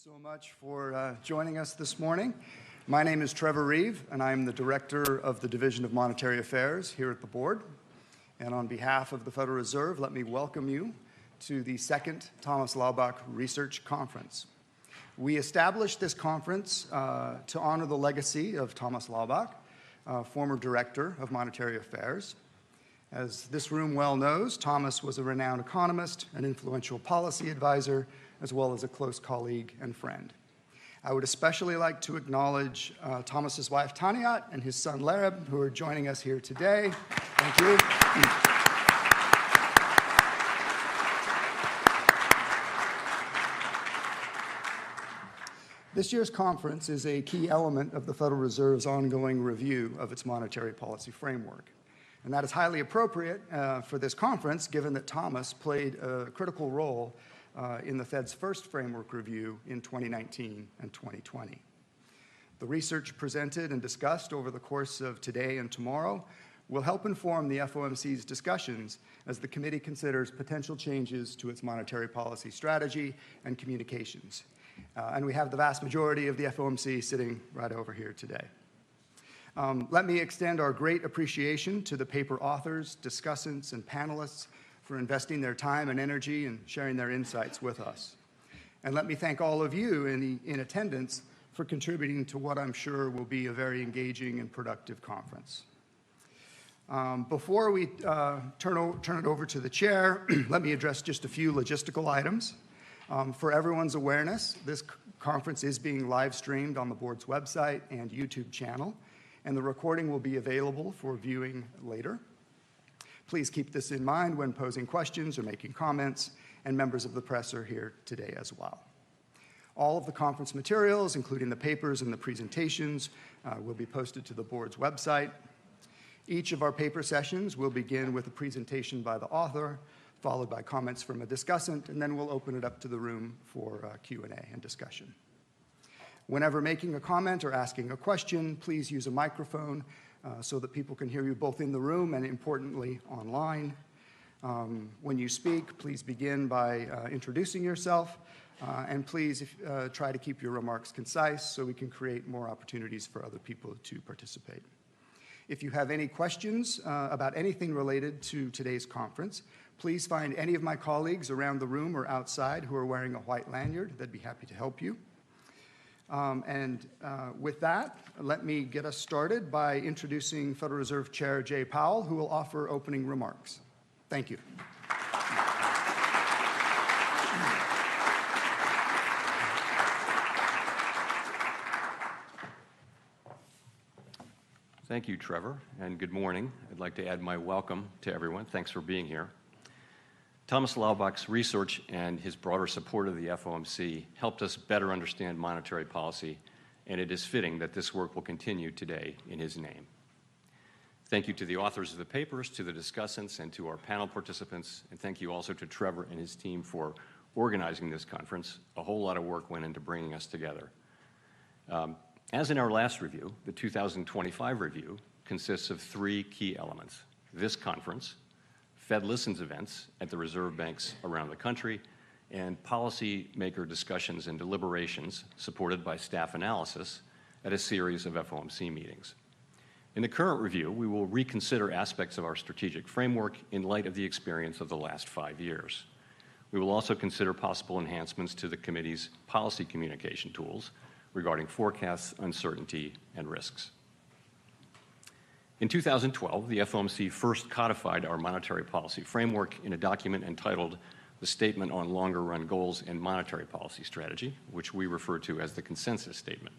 so much for joining us this morning. My name is Trevor Reeve, and I'm the Director of the Division of Monetary Affairs here at the Board. And on behalf of the Federal Reserve, let me welcome you to the second Thomas Laubach Research Conference. We established this conference to honor the legacy of Thomas Laubach, former Director of Monetary Affairs. As this room well knows, Thomas was a renowned economist, an influential policy advisor, as well as a close colleague and friend. I would especially like to acknowledge Thomas's wife, Taniat, and his son, Larab, who are joining us here today. Thank you. This year's conference is a key element of the Federal Reserve's ongoing review of its monetary policy framework. And that is highly appropriate for this conference, given that Thomas played a critical role in the Fed's first framework review in 2019 and 2020. The research presented and discussed over the course of today and tomorrow will help inform the FOMC's discussions as the committee considers potential changes to its monetary policy strategy and communications. And we have the vast majority of the FOMC sitting right over here today. Let me extend our great appreciation to the paper authors, discussants, and panelists for investing their time and energy and sharing their insights with us. And let me thank all of you in attendance for contributing to what I'm sure will be a very engaging and productive conference. Before we turn it over to the chair, let me address just a few logistical items. For everyone's awareness, this conference is being live streamed on the board's website and YouTube channel, and the recording will be available for viewing later. Please keep this in mind when posing questions or making comments, and members of the press are here today as well. All of the conference materials, including the papers and the presentations, will be posted to the board's website. Each of our paper sessions will begin with a presentation by the author, followed by comments from a discussant, and then we'll open it up to the room for Q&A and discussion. Whenever making a comment or asking a question, please use a microphone so that people can hear you both in the room and, importantly, online. When you speak, please begin by introducing yourself, and please try to keep your remarks concise so we can create more opportunities for other people to participate. If you have any questions about anything related to today's conference, please find any of my colleagues around the room or outside who are wearing a white lanyard. They'd be happy to help you. With that, let me get us started by introducing Federal Reserve Chair Jay Powell, who will offer opening remarks. Thank you. Thank you, Trevor, and good morning. I'd like to add my welcome to everyone. Thanks for being here. Thomas Laubach's research and his broader support of the FOMC helped us better understand monetary policy, and it is fitting that this work will continue today in his name. Thank you to the authors of the papers, to the discussants, and to our panel participants, and thank you also to Trevor and his team for organizing this conference. A whole lot of work went into bringing us together. As in our last review, the 2025 review consists of three key elements: this conference, Fed Listens events at the reserve banks around the country, and policymaker discussions and deliberations supported by staff analysis at a series of FOMC meetings. In the current review, we will reconsider aspects of our strategic framework in light of the experience of the last 5 years. We will also consider possible enhancements to the committee's policy communication tools regarding forecasts, uncertainty, and risks. In 2012, the FOMC first codified our monetary policy framework in a document entitled The Statement on Longer-Run Goals and Monetary Policy Strategy, which we refer to as the Consensus Statement.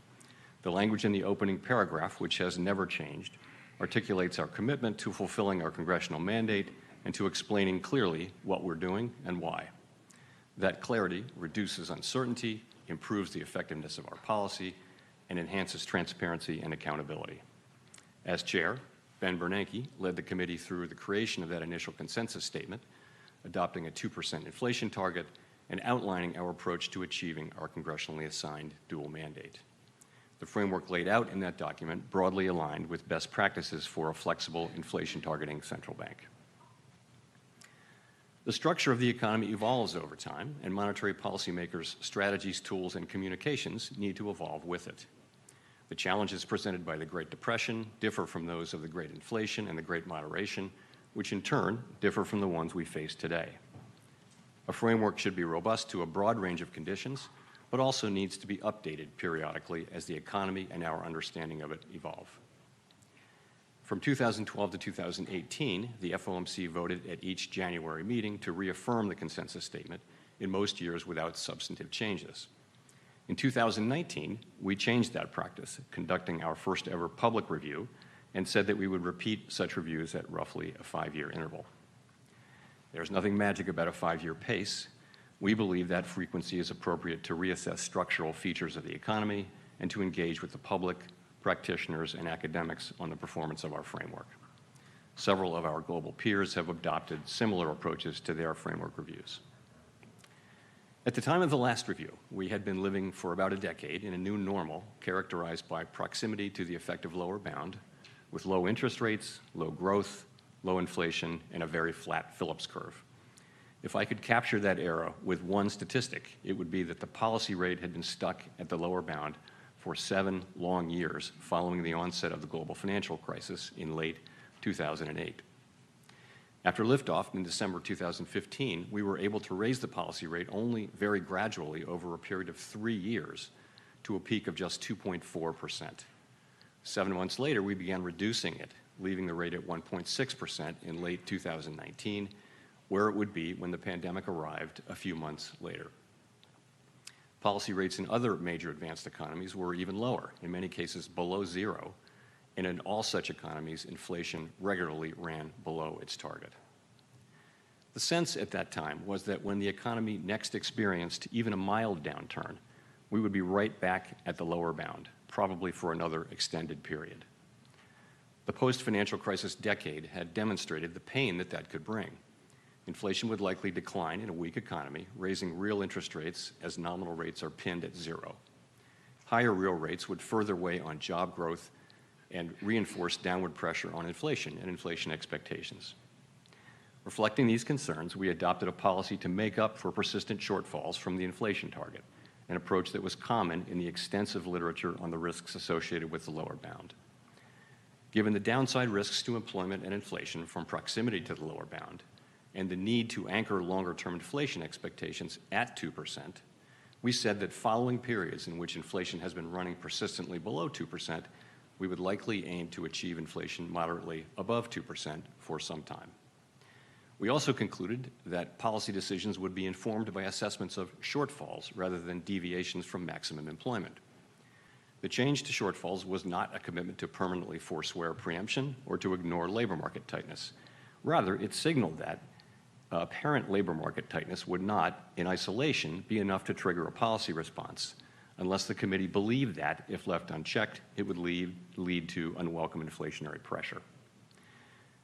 The language in the opening paragraph, which has never changed, articulates our commitment to fulfilling our congressional mandate and to explaining clearly what we're doing and why. That clarity reduces uncertainty, improves the effectiveness of our policy, and enhances transparency and accountability. As chair, Ben Bernanke led the committee through the creation of that initial consensus statement, adopting a 2% inflation target and outlining our approach to achieving our congressionally assigned dual mandate. The framework laid out in that document broadly aligned with best practices for a flexible inflation targeting central bank. The structure of the economy evolves over time, and monetary policymakers' strategies, tools, and communications need to evolve with it. The challenges presented by the Great Depression differ from those of the Great Inflation and the Great Moderation, which in turn differ from the ones we face today. A framework should be robust to a broad range of conditions, but also needs to be updated periodically as the economy and our understanding of it evolve. From 2012 to 2018, the FOMC voted at each January meeting to reaffirm the consensus statement, in most years without substantive changes. In 2019, we changed that practice, conducting our first ever public review, and said that we would repeat such reviews at roughly a 5-year interval. There's nothing magic about a 5-year pace. We believe that frequency is appropriate to reassess structural features of the economy and to engage with the public, practitioners, and academics on the performance of our framework. Several of our global peers have adopted similar approaches to their framework reviews. At the time of the last review, we had been living for about a decade in a new normal characterized by proximity to the effective lower bound, with low interest rates, low growth, low inflation, and a very flat Phillips curve. If I could capture that era with one statistic, it would be that the policy rate had been stuck at the lower bound for 7 long years following the onset of the global financial crisis in late 2008. After liftoff in December 2015, we were able to raise the policy rate only very gradually over a period of 3 years to a peak of just 2.4%. 7 months later, we began reducing it, leaving the rate at 1.6% in late 2019, where it would be when the pandemic arrived a few months later. Policy rates in other major advanced economies were even lower, in many cases below zero, and in all such economies, inflation regularly ran below its target. The sense at that time was that when the economy next experienced even a mild downturn, we would be right back at the lower bound, probably for another extended period. The post-financial crisis decade had demonstrated the pain that that could bring. Inflation would likely decline in a weak economy, raising real interest rates as nominal rates are pinned at zero. Higher real rates would further weigh on job growth and reinforce downward pressure on inflation and inflation expectations. Reflecting these concerns, we adopted a policy to make up for persistent shortfalls from the inflation target, an approach that was common in the extensive literature on the risks associated with the lower bound. Given the downside risks to employment and inflation from proximity to the lower bound, and the need to anchor longer-term inflation expectations at 2%, we said that following periods in which inflation has been running persistently below 2%, we would likely aim to achieve inflation moderately above 2% for some time. We also concluded that policy decisions would be informed by assessments of shortfalls rather than deviations from maximum employment. The change to shortfalls was not a commitment to permanently forswear preemption or to ignore labor market tightness. Rather, it signaled that apparent labor market tightness would not, in isolation, be enough to trigger a policy response, unless the committee believed that, if left unchecked, it would lead to unwelcome inflationary pressure.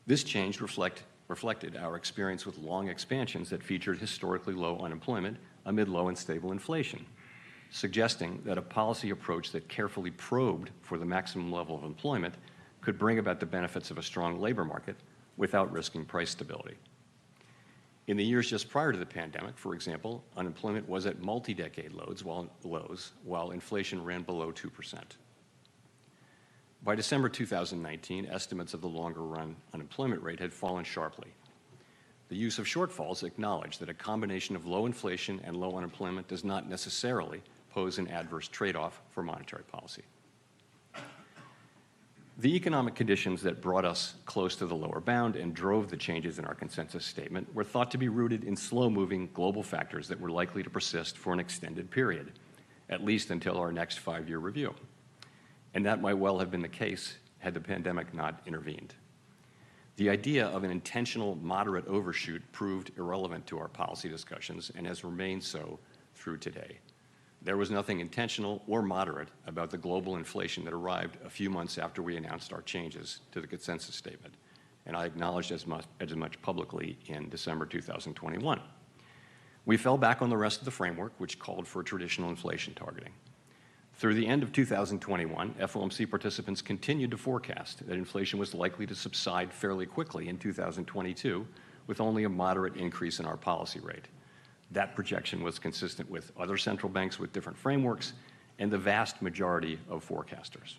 This change reflected our experience with long expansions that featured historically low unemployment amid low and stable inflation, suggesting that a policy approach that carefully probed for the maximum level of employment could bring about the benefits of a strong labor market without risking price stability. In the years just prior to the pandemic, for example, unemployment was at multi-decade lows while inflation ran below 2%. By December 2019, estimates of the longer-run unemployment rate had fallen sharply. The use of shortfalls acknowledged that a combination of low inflation and low unemployment does not necessarily pose an adverse trade-off for monetary policy. The economic conditions that brought us close to the lower bound and drove the changes in our consensus statement were thought to be rooted in slow-moving global factors that were likely to persist for an extended period, at least until our next 5-year review. And that might well have been the case had the pandemic not intervened. The idea of an intentional moderate overshoot proved irrelevant to our policy discussions and has remained so through today. There was nothing intentional or moderate about the global inflation that arrived a few months after we announced our changes to the consensus statement, and I acknowledged as much publicly in December 2021. We fell back on the rest of the framework, which called for traditional inflation targeting. Through the end of 2021, FOMC participants continued to forecast that inflation was likely to subside fairly quickly in 2022 with only a moderate increase in our policy rate. That projection was consistent with other central banks with different frameworks and the vast majority of forecasters.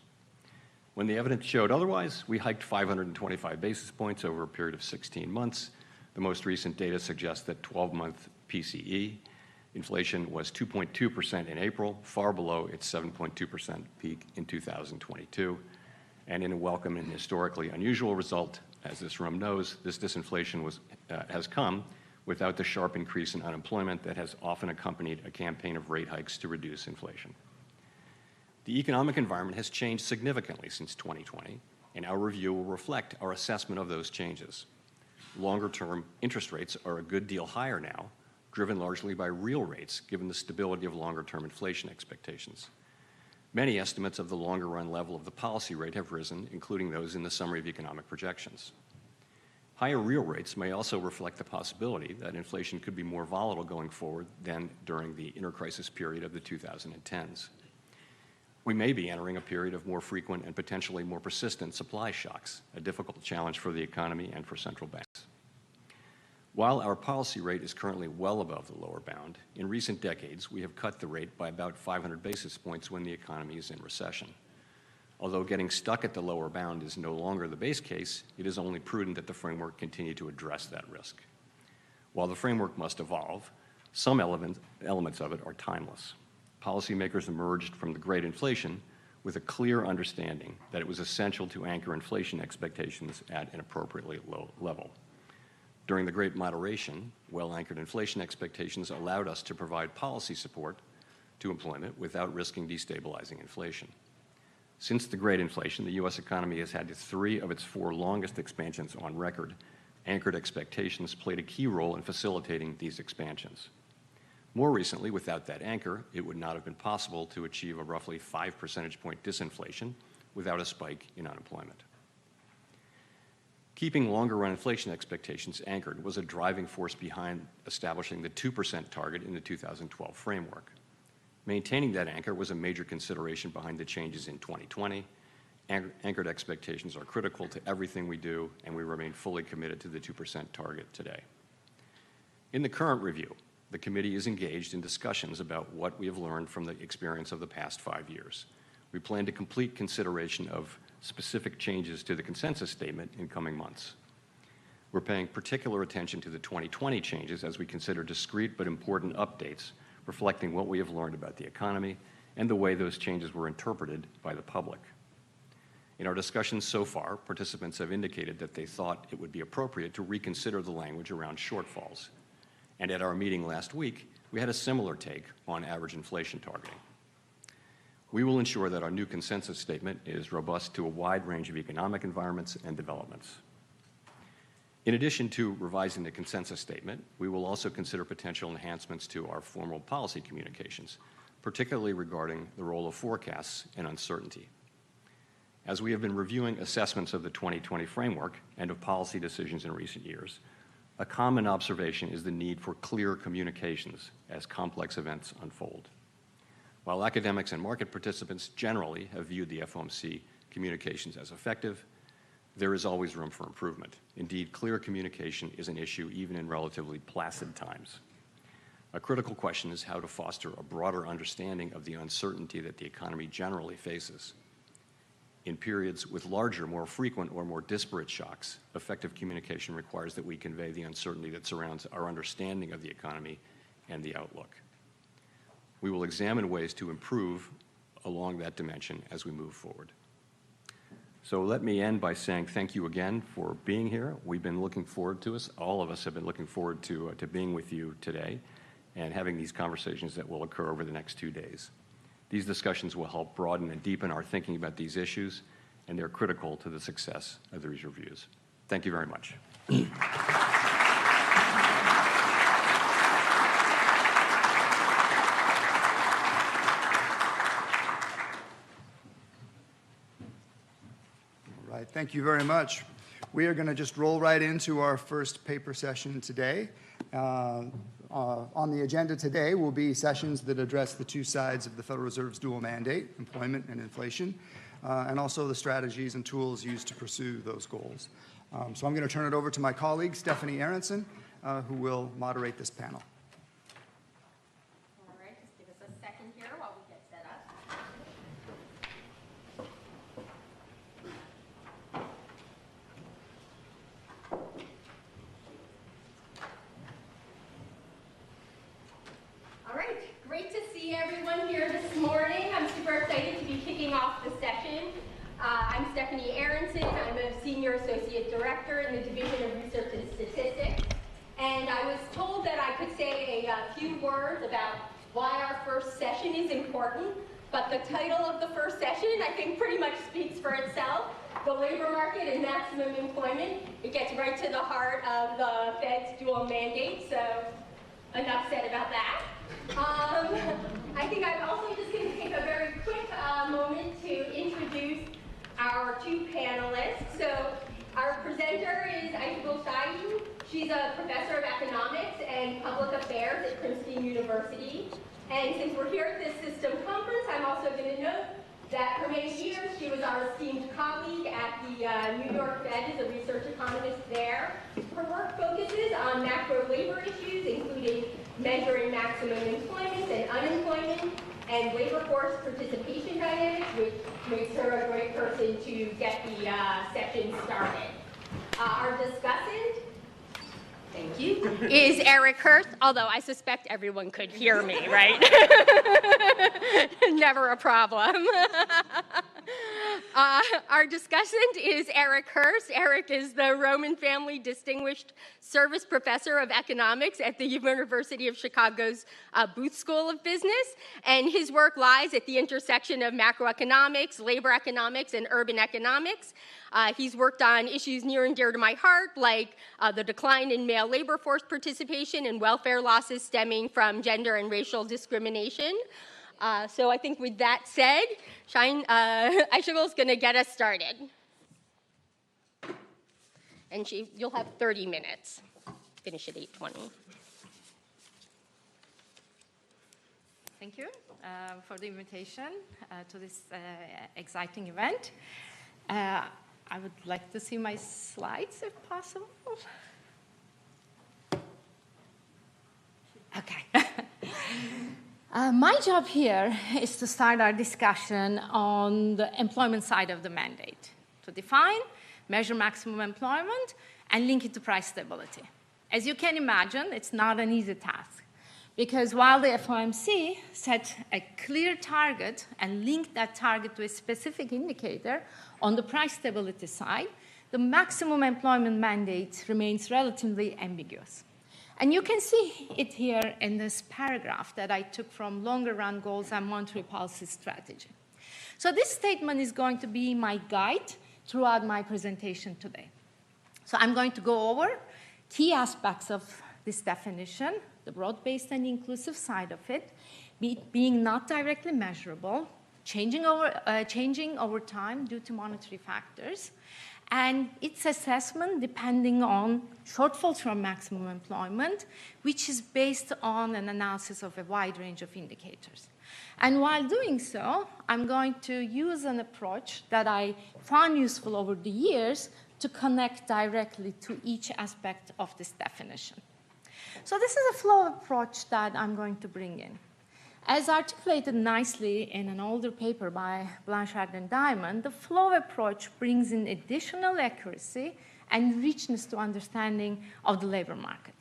When the evidence showed otherwise, we hiked 525 basis points over a period of 16 months. The most recent data suggests that 12-month PCE inflation was 2.2% in April, far below its 7.2% peak in 2022. And in a welcome and historically unusual result, as this room knows, this disinflation has come without the sharp increase in unemployment that has often accompanied a campaign of rate hikes to reduce inflation. The economic environment has changed significantly since 2020, and our review will reflect our assessment of those changes. Longer-term interest rates are a good deal higher now, driven largely by real rates, given the stability of longer-term inflation expectations. Many estimates of the longer-run level of the policy rate have risen, including those in the Summary of Economic Projections. Higher real rates may also reflect the possibility that inflation could be more volatile going forward than during the inter-crisis period of the 2010s. We may be entering a period of more frequent and potentially more persistent supply shocks, a difficult challenge for the economy and for central banks. While our policy rate is currently well above the lower bound, in recent decades we have cut the rate by about 500 basis points when the economy is in recession. Although getting stuck at the lower bound is no longer the base case, it is only prudent that the framework continue to address that risk. While the framework must evolve, some elements of it are timeless. Policymakers emerged from the Great Inflation with a clear understanding that it was essential to anchor inflation expectations at an appropriately low level. During the Great Moderation, well-anchored inflation expectations allowed us to provide policy support to employment without risking destabilizing inflation. Since the Great Inflation, the U.S. economy has had 3 of its 4 longest expansions on record. Anchored expectations played a key role in facilitating these expansions. More recently, without that anchor, it would not have been possible to achieve a roughly 5 percentage point disinflation without a spike in unemployment. Keeping longer-run inflation expectations anchored was a driving force behind establishing the 2% target in the 2012 framework. Maintaining that anchor was a major consideration behind the changes in 2020. Anchored expectations are critical to everything we do, and we remain fully committed to the 2% target today. In the current review, the committee is engaged in discussions about what we have learned from the experience of the past 5 years. We plan to complete consideration of specific changes to the consensus statement in coming months. We're paying particular attention to the 2020 changes as we consider discrete but important updates reflecting what we have learned about the economy and the way those changes were interpreted by the public. In our discussions so far, participants have indicated that they thought it would be appropriate to reconsider the language around shortfalls. And at our meeting last week, we had a similar take on average inflation targeting. We will ensure that our new consensus statement is robust to a wide range of economic environments and developments. In addition to revising the consensus statement, we will also consider potential enhancements to our formal policy communications, particularly regarding the role of forecasts and uncertainty. As we have been reviewing assessments of the 2020 framework and of policy decisions in recent years, a common observation is the need for clear communications as complex events unfold. While academics and market participants generally have viewed the FOMC communications as effective, there is always room for improvement. Indeed, clear communication is an issue even in relatively placid times. A critical question is how to foster a broader understanding of the uncertainty that the economy generally faces. In periods with larger, more frequent, or more disparate shocks, effective communication requires that we convey the uncertainty that surrounds our understanding of the economy and the outlook. We will examine ways to improve along that dimension as we move forward. So let me end by saying thank you again for being here. We've been looking forward to this. All of us have been looking forward to being with you today and having these conversations that will occur over the next 2 days. These discussions will help broaden and deepen our thinking about these issues, and they're critical to the success of these reviews. Thank you very much. All right, thank you very much. We are going to just roll right into our first paper session today. On the agenda today will be sessions that address the 2 sides of the Federal Reserve's dual mandate, employment and inflation, and also the strategies and tools used to pursue those goals. So I'm going to turn it over to my colleague, Stephanie Aronson, who will moderate this panel. All right, just give us a second here while we get set up. All right, great to see everyone here this morning. I'm super excited to be kicking off the session. I'm Stephanie Aronson. I'm a Senior Associate Director in the Division of Research and Statistics. And I was told that I could say a few words about why our first session is important. But the title of the first session, I think, pretty much speaks for itself. The labor market and maximum employment. It gets right to the heart of the Fed's dual mandate. So enough said about that. I think I'm also just going to take a very quick moment to introduce our two panelists. So our presenter is Aishul Shahin. She's a professor of economics and public affairs at Princeton University. And since we're here at this system conference, I'm also going to note that for many years she was our esteemed colleague at the New York Fed as a research economist there. Her work focuses on macro labor issues, including measuring maximum employment and unemployment, and labor force participation dynamics, which makes her a great person to get the session started. Our discussant, thank you, is Eric Hurst, although I suspect everyone could hear me, right? Never a problem. Our discussant is Eric Hurst. Eric is the Roman Family Distinguished Service Professor of Economics at the University of Chicago's Booth School of Business, and his work lies at the intersection of macroeconomics, labor economics, and urban economics. He's worked on issues near and dear to my heart, like the decline in male labor force participation and welfare losses stemming from gender and racial discrimination. So I think with that said, Aishul is going to get us started. And you'll have 30 minutes. Finish at 8:20. Thank you for the invitation to this exciting event. I would like to see my slides if possible. Okay. My job here is to start our discussion on the employment side of the mandate, to define, measure maximum employment, and link it to price stability. As you can imagine, it's not an easy task, because while the FOMC set a clear target and linked that target to a specific indicator on the price stability side, the maximum employment mandate remains relatively ambiguous. And you can see it here in this paragraph that I took from Longer Run Goals and Monetary Policy Strategy. So this statement is going to be my guide throughout my presentation today. So I'm going to go over key aspects of this definition, the broad-based and inclusive side of it, being not directly measurable, changing over time due to monetary factors, and its assessment depending on shortfalls from maximum employment, which is based on an analysis of a wide range of indicators. And while doing so, I'm going to use an approach that I found useful over the years to connect directly to each aspect of this definition. So this is a flow approach that I'm going to bring in. As articulated nicely in an older paper by Blanchard and Diamond, the flow approach brings in additional accuracy and richness to understanding of the labor market.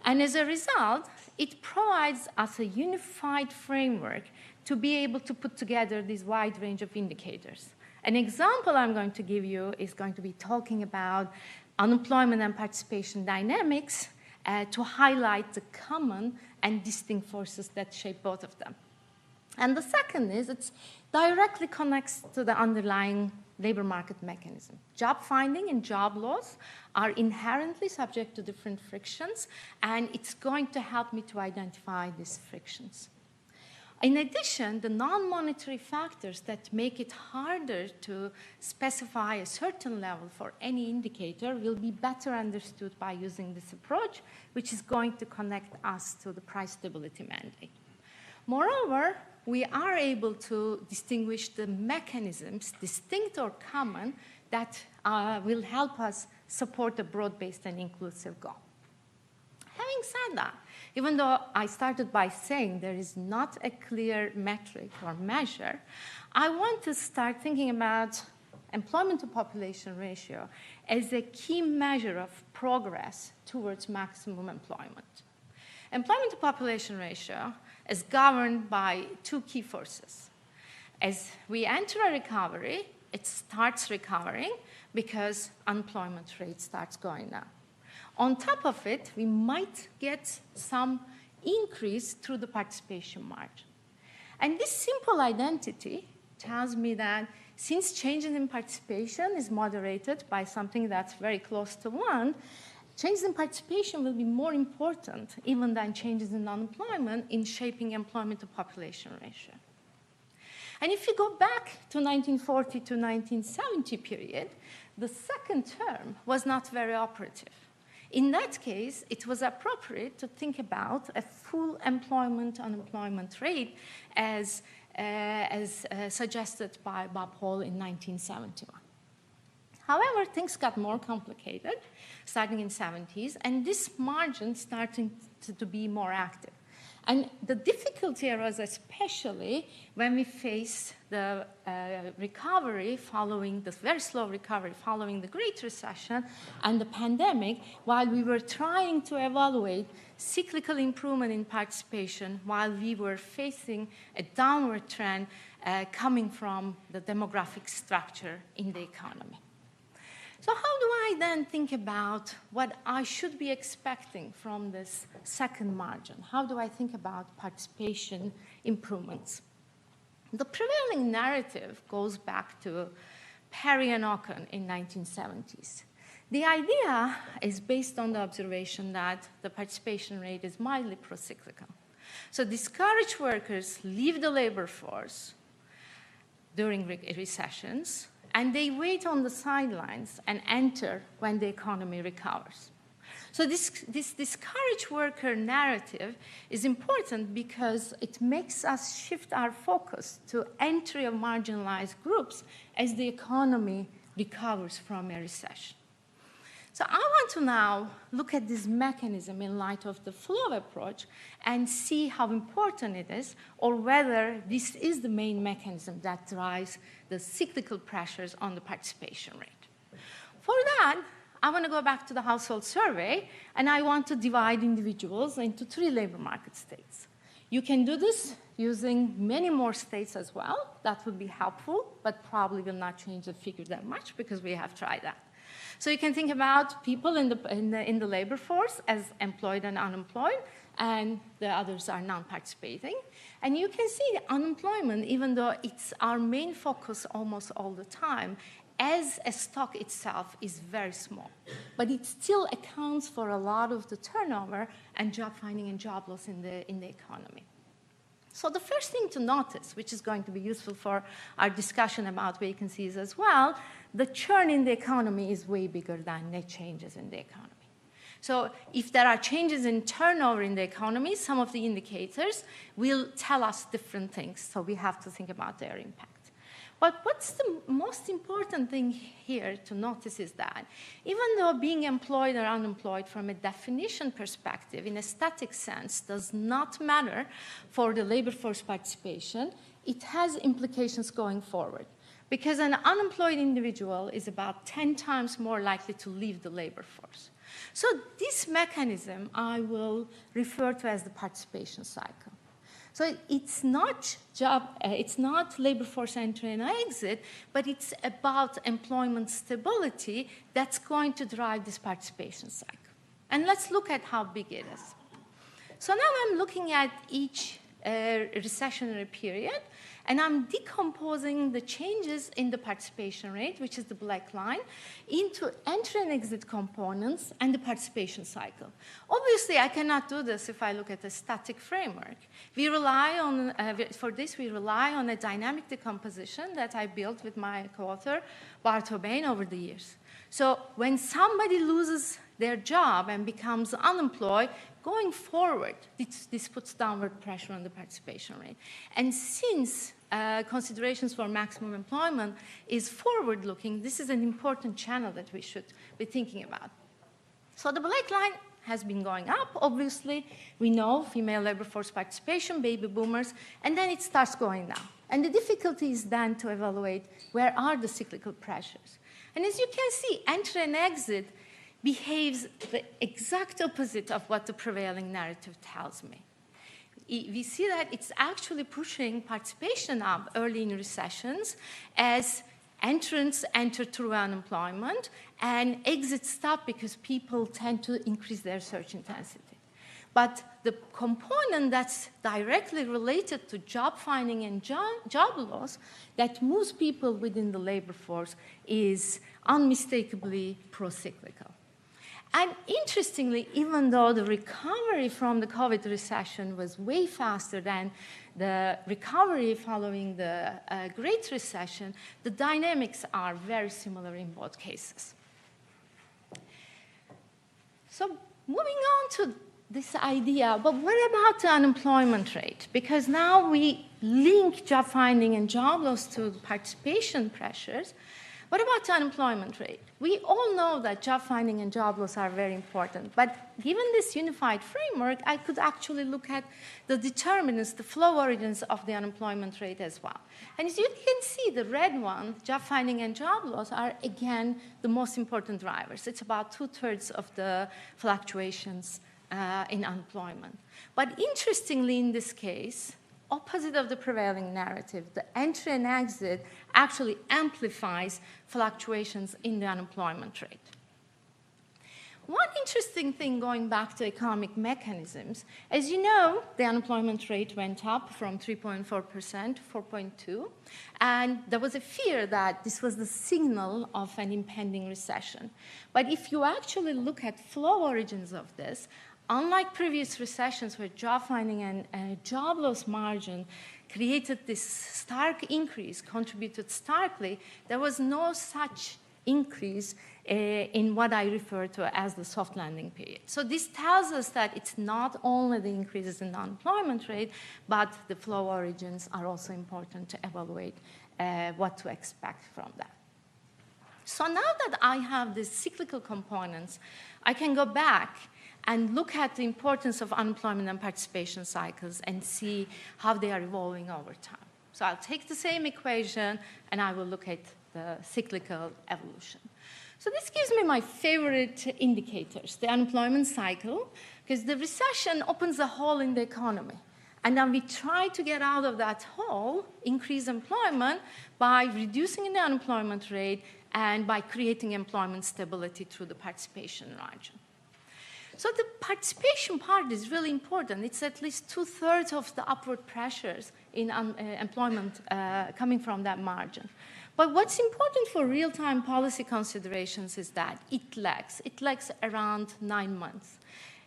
And as a result, it provides us a unified framework to be able to put together this wide range of indicators. An example I'm going to give you is going to be talking about unemployment and participation dynamics to highlight the common and distinct forces that shape both of them. And the second is it directly connects to the underlying labor market mechanism. Job finding and job loss are inherently subject to different frictions, and it's going to help me to identify these frictions. In addition, the non-monetary factors that make it harder to specify a certain level for any indicator will be better understood by using this approach, which is going to connect us to the price stability mandate. Moreover, we are able to distinguish the mechanisms, distinct or common, that will help us support a broad-based and inclusive goal. Having said that, even though I started by saying there is not a clear metric or measure, I want to start thinking about employment to population ratio as a key measure of progress towards maximum employment. Employment to population ratio is governed by two key forces. As we enter a recovery, it starts recovering because unemployment rate starts going down. On top of it, we might get some increase through the participation margin. And this simple identity tells me that since changes in participation is moderated by something that's very close to 1, changes in participation will be more important even than changes in unemployment in shaping employment to population ratio. And if you go back to 1940 to 1970 period, the second term was not very operative. In that case, it was appropriate to think about a full employment-unemployment rate as suggested by Bob Hall in 1971. However, things got more complicated starting in the 70s, and this margin starting to be more active. And the difficulty arose especially when we faced the recovery following, this very slow recovery following the Great Recession and the pandemic, while we were trying to evaluate cyclical improvement in participation while we were facing a downward trend coming from the demographic structure in the economy. So how do I then think about what I should be expecting from this second margin? How do I think about participation improvements? The prevailing narrative goes back to Perry and Ocon in 1970s. The idea is based on the observation that the participation rate is mildly procyclical. So discouraged workers leave the labor force during recessions, and they wait on the sidelines and enter when the economy recovers. So this discouraged worker narrative is important because it makes us shift our focus to entry of marginalized groups as the economy recovers from a recession. So I want to now look at this mechanism in light of the flow approach and see how important it is, or whether this is the main mechanism that drives the cyclical pressures on the participation rate. For that, I want to go back to the household survey, and I want to divide individuals into 3 labor market states. You can do this using many more states as well. That would be helpful, but probably will not change the figure that much because we have tried that. So you can think about people in the labor force as employed and unemployed, and the others are non-participating. And you can see the unemployment, even though it's our main focus almost all the time, as a stock itself is very small. But it still accounts for a lot of the turnover and job finding and job loss in the economy. So the first thing to notice, which is going to be useful for our discussion about vacancies as well, the churn in the economy is way bigger than net changes in the economy. So if there are changes in turnover in the economy, some of the indicators will tell us different things, so we have to think about their impact. But what's the most important thing here to notice is that even though being employed or unemployed from a definition perspective in a static sense does not matter for the labor force participation, it has implications going forward. Because an unemployed individual is about 10 times more likely to leave the labor force. So this mechanism I will refer to as the participation cycle. So it's not labor force entry and exit, but it's about employment stability that's going to drive this participation cycle. And let's look at how big it is. So now I'm looking at each recessionary period, and I'm decomposing the changes in the participation rate, which is the black line, into entry and exit components and the participation cycle. Obviously, I cannot do this if I look at a static framework. We rely on, for this, we rely on a dynamic decomposition that I built with my co-author, Bart Hobain, over the years. So when somebody loses their job and becomes unemployed, going forward, this puts downward pressure on the participation rate. And since considerations for maximum employment is forward-looking, this is an important channel that we should be thinking about. So the black line has been going up, obviously. We know female labor force participation, baby boomers, and then it starts going down. And the difficulty is then to evaluate where are the cyclical pressures. And as you can see, entry and exit behaves the exact opposite of what the prevailing narrative tells me. We see that it's actually pushing participation up early in recessions as entrants enter through unemployment and exits stop because people tend to increase their search intensity. But the component that's directly related to job finding and job loss that moves people within the labor force is unmistakably pro-cyclical. And interestingly, even though the recovery from the COVID recession was way faster than the recovery following the Great Recession, the dynamics are very similar in both cases. So moving on to this idea, but what about the unemployment rate? Because now we link job finding and job loss to participation pressures. What about the unemployment rate? We all know that job finding and job loss are very important, but given this unified framework, I could actually look at the determinants, the flow origins of the unemployment rate as well. And as you can see, the red one, job finding and job loss, are again the most important drivers. It's about 2/3 of the fluctuations in unemployment. But interestingly, in this case, opposite of the prevailing narrative, the entry and exit actually amplifies fluctuations in the unemployment rate. One interesting thing going back to economic mechanisms, as you know, the unemployment rate went up from 3.4% to 4.2%, and there was a fear that this was the signal of an impending recession. But if you actually look at flow origins of this, unlike previous recessions where job finding and job loss margin created this stark increase, contributed starkly, there was no such increase in what I refer to as the soft landing period. So this tells us that it's not only the increases in the unemployment rate, but the flow origins are also important to evaluate what to expect from that. So now that I have these cyclical components, I can go back and look at the importance of unemployment and participation cycles and see how they are evolving over time. So I'll take the same equation and I will look at the cyclical evolution. So this gives me my favorite indicators, the unemployment cycle, because the recession opens a hole in the economy. And then we try to get out of that hole, increase employment, by reducing the unemployment rate and by creating employment stability through the participation margin. So the participation part is really important. It's at least 2/3 of the upward pressures in employment coming from that margin. But what's important for real-time policy considerations is that it lags. It lags around 9 months.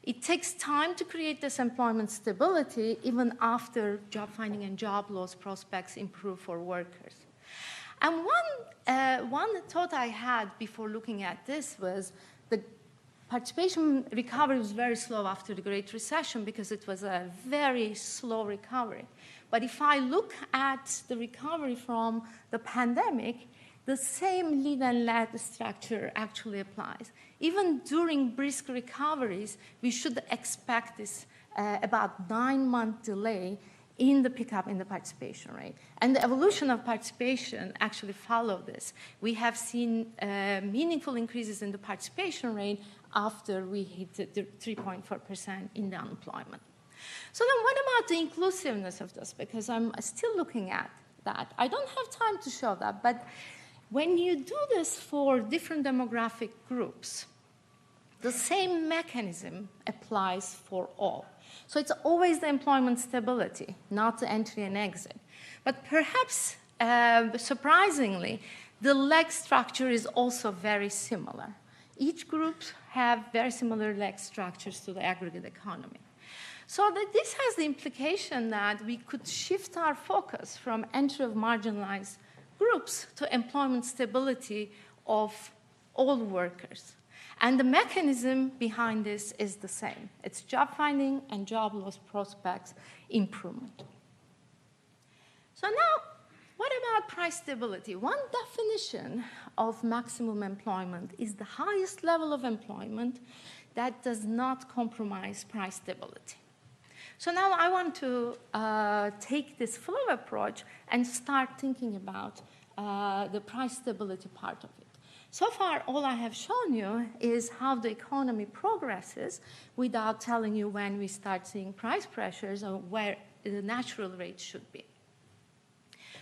It takes time to create this employment stability even after job finding and job loss prospects improve for workers. And one thought I had before looking at this was the participation recovery was very slow after the Great Recession because it was a very slow recovery. But if I look at the recovery from the pandemic, the same lead and lag structure actually applies. Even during brisk recoveries, we should expect this about 9-month delay in the pickup in the participation rate. And the evolution of participation actually followed this. We have seen meaningful increases in the participation rate after we hit the 3.4% in the unemployment. So then what about the inclusiveness of this? Because I'm still looking at that. I don't have time to show that, but when you do this for different demographic groups, the same mechanism applies for all. So it's always the employment stability, not the entry and exit. But perhaps, surprisingly, the leg structure is also very similar. Each group have very similar leg structures to the aggregate economy. So this has the implication that we could shift our focus from entry of marginalized groups to employment stability of all workers. And the mechanism behind this is the same. It's job finding and job loss prospects improvement. So now, what about price stability? One definition of maximum employment is the highest level of employment that does not compromise price stability. So now I want to take this flow approach and start thinking about the price stability part of it. So far, all I have shown you is how the economy progresses without telling you when we start seeing price pressures or where the natural rate should be.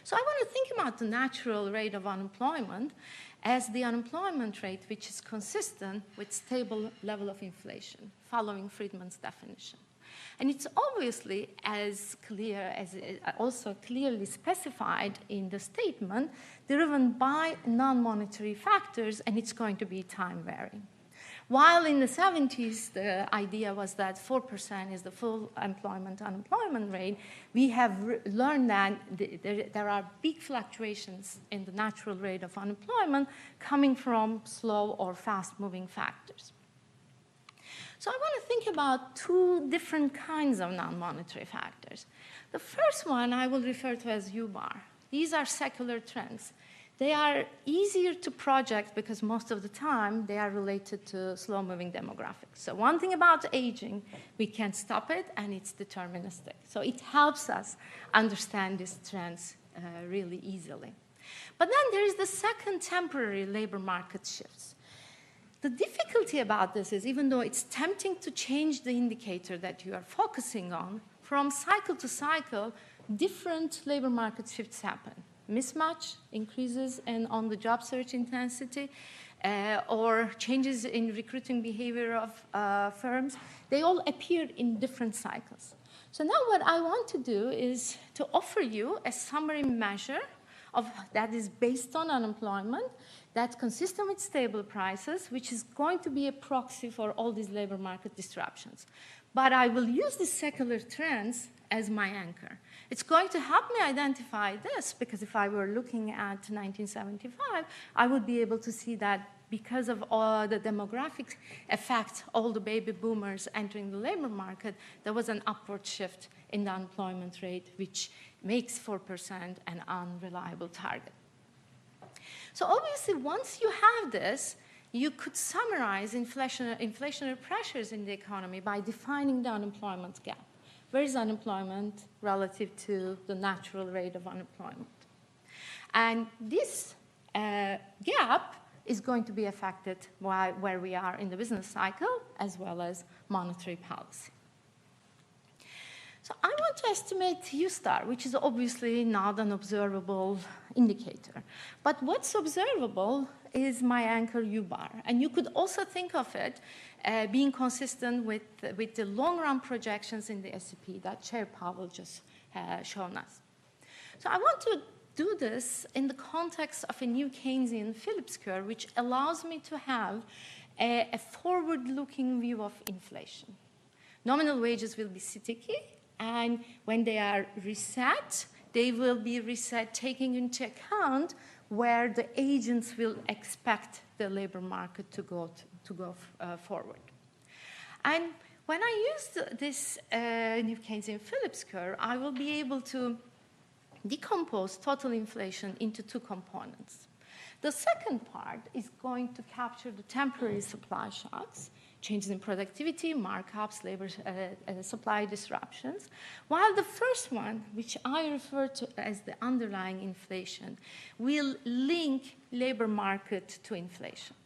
So I want to think about the natural rate of unemployment as the unemployment rate which is consistent with stable level of inflation, following Friedman's definition. And it's obviously as clear as also clearly specified in the statement, driven by non-monetary factors, and it's going to be time varying. While in the 70s, the idea was that 4% is the full unemployment rate, we have learned that there are big fluctuations in the natural rate of unemployment coming from slow or fast-moving factors. So I want to think about two different kinds of non-monetary factors. The first one I will refer to as U-bar. These are secular trends. They are easier to project because most of the time they are related to slow-moving demographics. So one thing about aging, we can stop it and it's deterministic. So it helps us understand these trends really easily. But then there is the second temporary labor market shifts. The difficulty about this is even though it's tempting to change the indicator that you are focusing on, from cycle to cycle, different labor market shifts happen. Mismatch increases on the job search intensity or changes in recruiting behavior of firms, they all appear in different cycles. So now what I want to do is to offer you a summary measure that is based on unemployment, that's consistent with stable prices, which is going to be a proxy for all these labor market disruptions. But I will use the secular trends as my anchor. It's going to help me identify this, because if I were looking at 1975, I would be able to see that because of all the demographic effects, all the baby boomers entering the labor market, there was an upward shift in the unemployment rate, which makes 4% an unreliable target. So obviously, once you have this, you could summarize inflationary pressures in the economy by defining the unemployment gap. Where is unemployment relative to the natural rate of unemployment? And this gap is going to be affected by where we are in the business cycle, as well as monetary policy. So I want to estimate U-star, which is obviously not an observable indicator. But what's observable is my anchor U-bar. And you could also think of it being consistent with the long-run projections in the S&P that Chair Powell just shown us. So I want to do this in the context of a new Keynesian Phillips curve, which allows me to have a forward-looking view of inflation. Nominal wages will be sticky, and when they are reset, they will be reset taking into account where the agents will expect the labor market to go forward. And when I use this new Keynesian Phillips curve, I will be able to decompose total inflation into two components. The second part is going to capture the temporary supply shocks, changes in productivity, markups, labor supply disruptions, while the first one, which I refer to as the underlying inflation, will link labor market to inflation.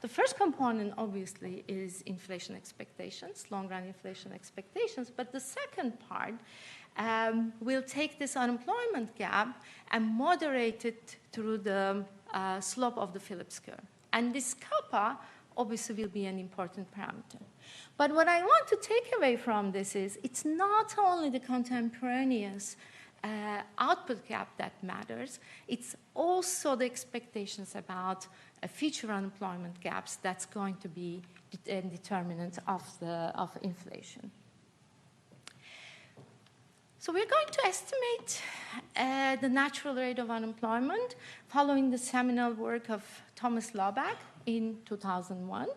The first component, obviously, is inflation expectations, long-run inflation expectations, but the second part will take this unemployment gap and moderate it through the slope of the Phillips curve. And this kappa obviously will be an important parameter. But what I want to take away from this is it's not only the contemporaneous output gap that matters, it's also the expectations about future unemployment gaps that's going to be a determinant of inflation. So we're going to estimate the natural rate of unemployment following the seminal work of Thomas Laubach in 2001.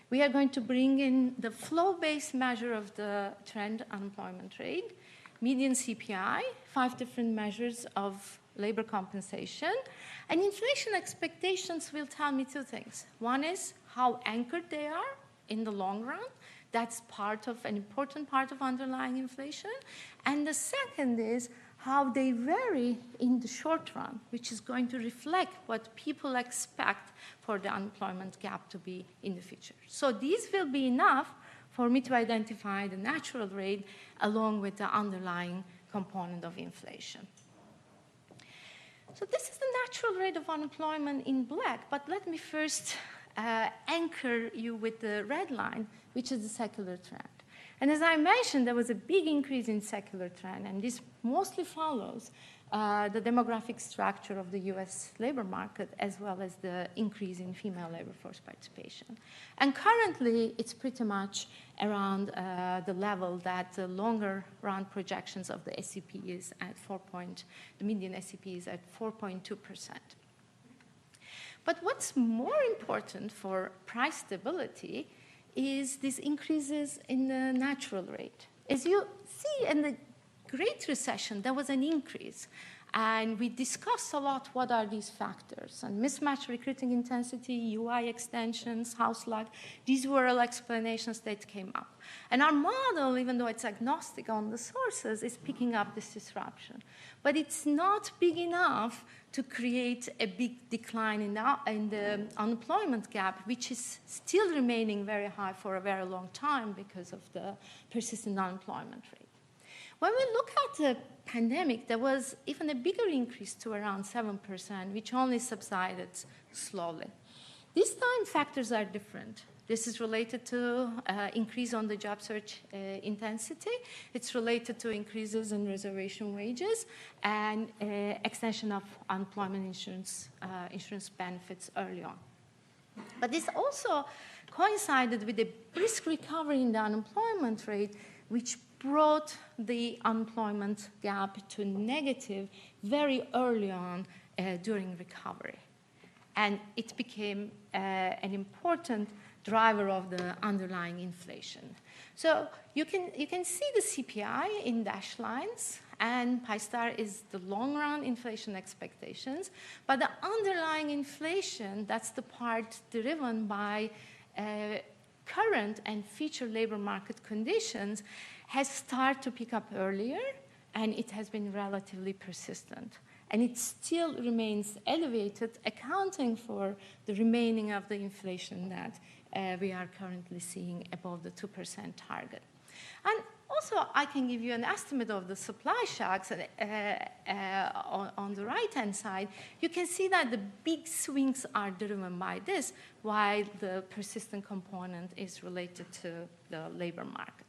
We are going to bring in the flow-based measure of the trend unemployment rate, median CPI, 5 different measures of labor compensation, and inflation expectations will tell me 2 things. One is how anchored they are in the long run. That's an important part of underlying inflation. And the second is how they vary in the short run, which is going to reflect what people expect for the unemployment gap to be in the future. So these will be enough for me to identify the natural rate along with the underlying component of inflation. So this is the natural rate of unemployment in black, but let me first anchor you with the red line, which is the secular trend. And as I mentioned, there was a big increase in secular trend, and this mostly follows the demographic structure of the US labor market, as well as the increase in female labor force participation. And currently, it's pretty much around the level that the longer run projections of the SCP is at the median SCP is at 4.2%. But what's more important for price stability is these increases in the natural rate. As you see in the Great Recession, there was an increase. And we discussed a lot what are these factors. And mismatch recruiting intensity, UI extensions, house luck, these were all explanations that came up. And our model, even though it's agnostic on the sources, is picking up this disruption. But it's not big enough to create a big decline in the unemployment gap, which is still remaining very high for a very long time because of the persistent unemployment rate. When we look at the pandemic, there was even a bigger increase to around 7%, which only subsided slowly. This time, factors are different. This is related to increase on the job search intensity. It's related to increases in reservation wages and extension of unemployment insurance benefits early on. But this also coincided with a brisk recovery in the unemployment rate, which brought the unemployment gap to negative very early on during recovery. And it became an important driver of the underlying inflation. So you can see the CPI in dashed lines, and pi star is the long-run inflation expectations. But the underlying inflation, that's the part driven by current and future labor market conditions, has started to pick up earlier, and it has been relatively persistent. And it still remains elevated, accounting for the remaining of the inflation that we are currently seeing above the 2% target. And also, I can give you an estimate of the supply shocks on the right-hand side. You can see that the big swings are driven by this, while the persistent component is related to the labor market.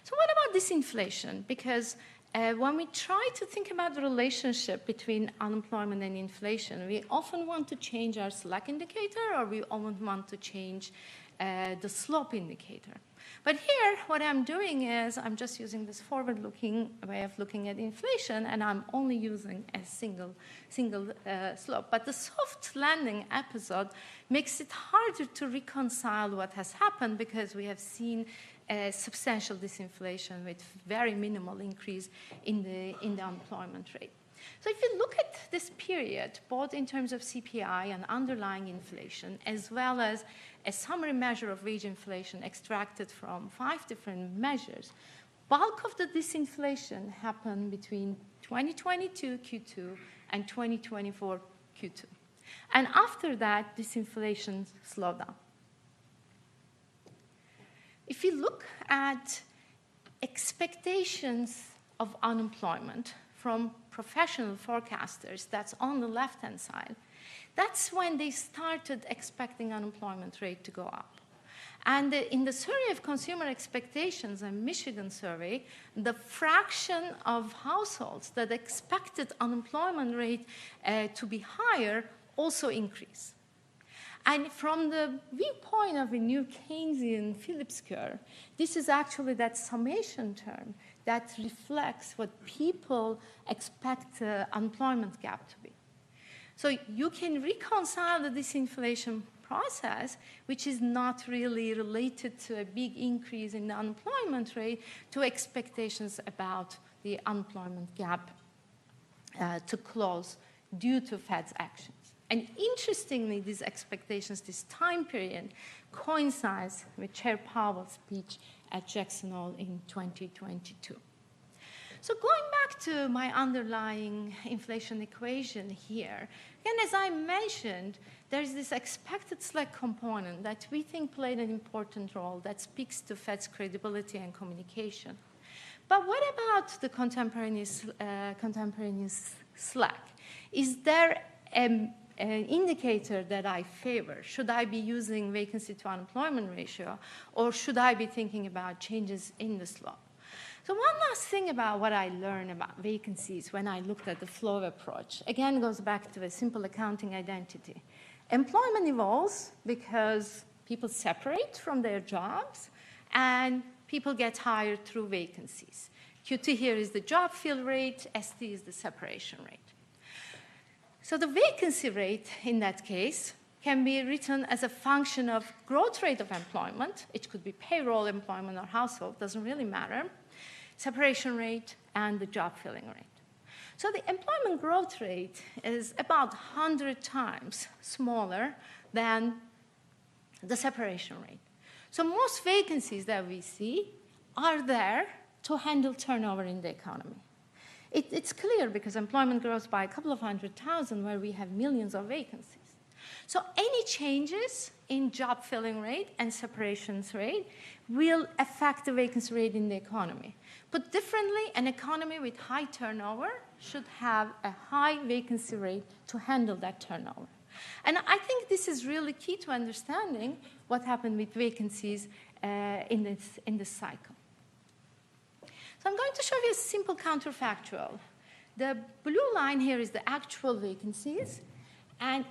So what about disinflation? Because when we try to think about the relationship between unemployment and inflation, we often want to change our slack indicator, or we often want to change the slope indicator. But here, what I'm doing is I'm just using this forward-looking way of looking at inflation, and I'm only using a single slope. But the soft landing episode makes it harder to reconcile what has happened, because we have seen a substantial disinflation with very minimal increase in the unemployment rate. So if you look at this period, both in terms of CPI and underlying inflation, as well as a summary measure of wage inflation extracted from 5 different measures, bulk of the disinflation happened between 2022 Q2 and 2024 Q2. And after that, disinflation slowed down. If you look at expectations of unemployment from professional forecasters, that's on the left-hand side, that's when they started expecting unemployment rate to go up. And in the survey of consumer expectations, a Michigan survey, the fraction of households that expected unemployment rate to be higher also increased. And from the viewpoint of a new Keynesian Phillips curve, this is actually that summation term that reflects what people expect the unemployment gap to be. So you can reconcile the disinflation process, which is not really related to a big increase in the unemployment rate, to expectations about the unemployment gap to close due to Fed's actions. And interestingly, these expectations, this time period, coincides with Chair Powell's speech at Jackson Hole in 2022. So going back to my underlying inflation equation here, again, as I mentioned, there's this expected slack component that we think played an important role that speaks to Fed's credibility and communication. But what about the contemporaneous slack? Is there an indicator that I favor? Should I be using vacancy to unemployment ratio, or should I be thinking about changes in the slope? So one last thing about what I learned about vacancies when I looked at the flow approach, again, goes back to a simple accounting identity. Employment evolves because people separate from their jobs and people get hired through vacancies. QT here is the job fill rate, ST is the separation rate. So the vacancy rate in that case can be written as a function of growth rate of employment. It could be payroll employment or household, doesn't really matter. Separation rate and the job filling rate. So the employment growth rate is about 100 times smaller than the separation rate. So most vacancies that we see are there to handle turnover in the economy. It's clear because employment grows by a couple of 100,000 where we have millions of vacancies. So any changes in job filling rate and separations rate will affect the vacancy rate in the economy. Put differently, an economy with high turnover should have a high vacancy rate to handle that turnover. And I think this is really key to understanding what happened with vacancies in this cycle. So I'm going to show you a simple counterfactual. The blue line here is the actual vacancies, and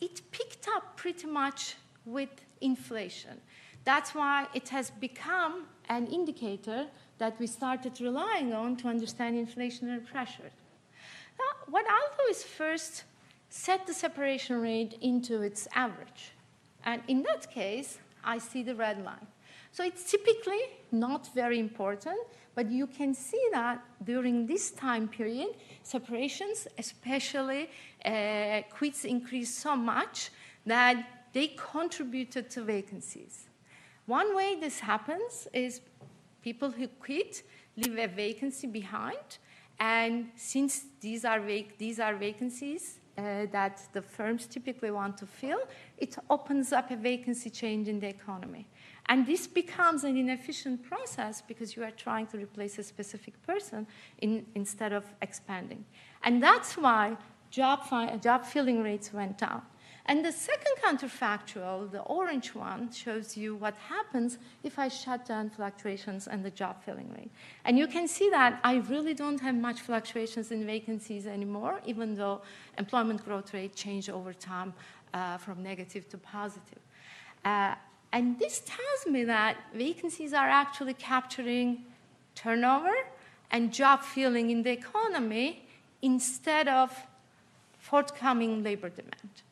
it picked up pretty much with inflation. That's why it has become an indicator that we started relying on to understand inflationary pressure. Now, what I'll do is first set the separation rate into its average. And in that case, I see the red line. So it's typically not very important, but you can see that during this time period, separations, especially quits, increased so much that they contributed to vacancies. One way this happens is people who quit leave a vacancy behind, and since these are vacancies that the firms typically want to fill, it opens up a vacancy change in the economy. And this becomes an inefficient process because you are trying to replace a specific person instead of expanding. And that's why job filling rates went down. And the second counterfactual, the orange one, shows you what happens if I shut down fluctuations and the job filling rate. And you can see that I really don't have much fluctuations in vacancies anymore, even though employment growth rate changed over time from negative to positive. And this tells me that vacancies are actually capturing turnover and job filling in the economy instead of forthcoming labor demand.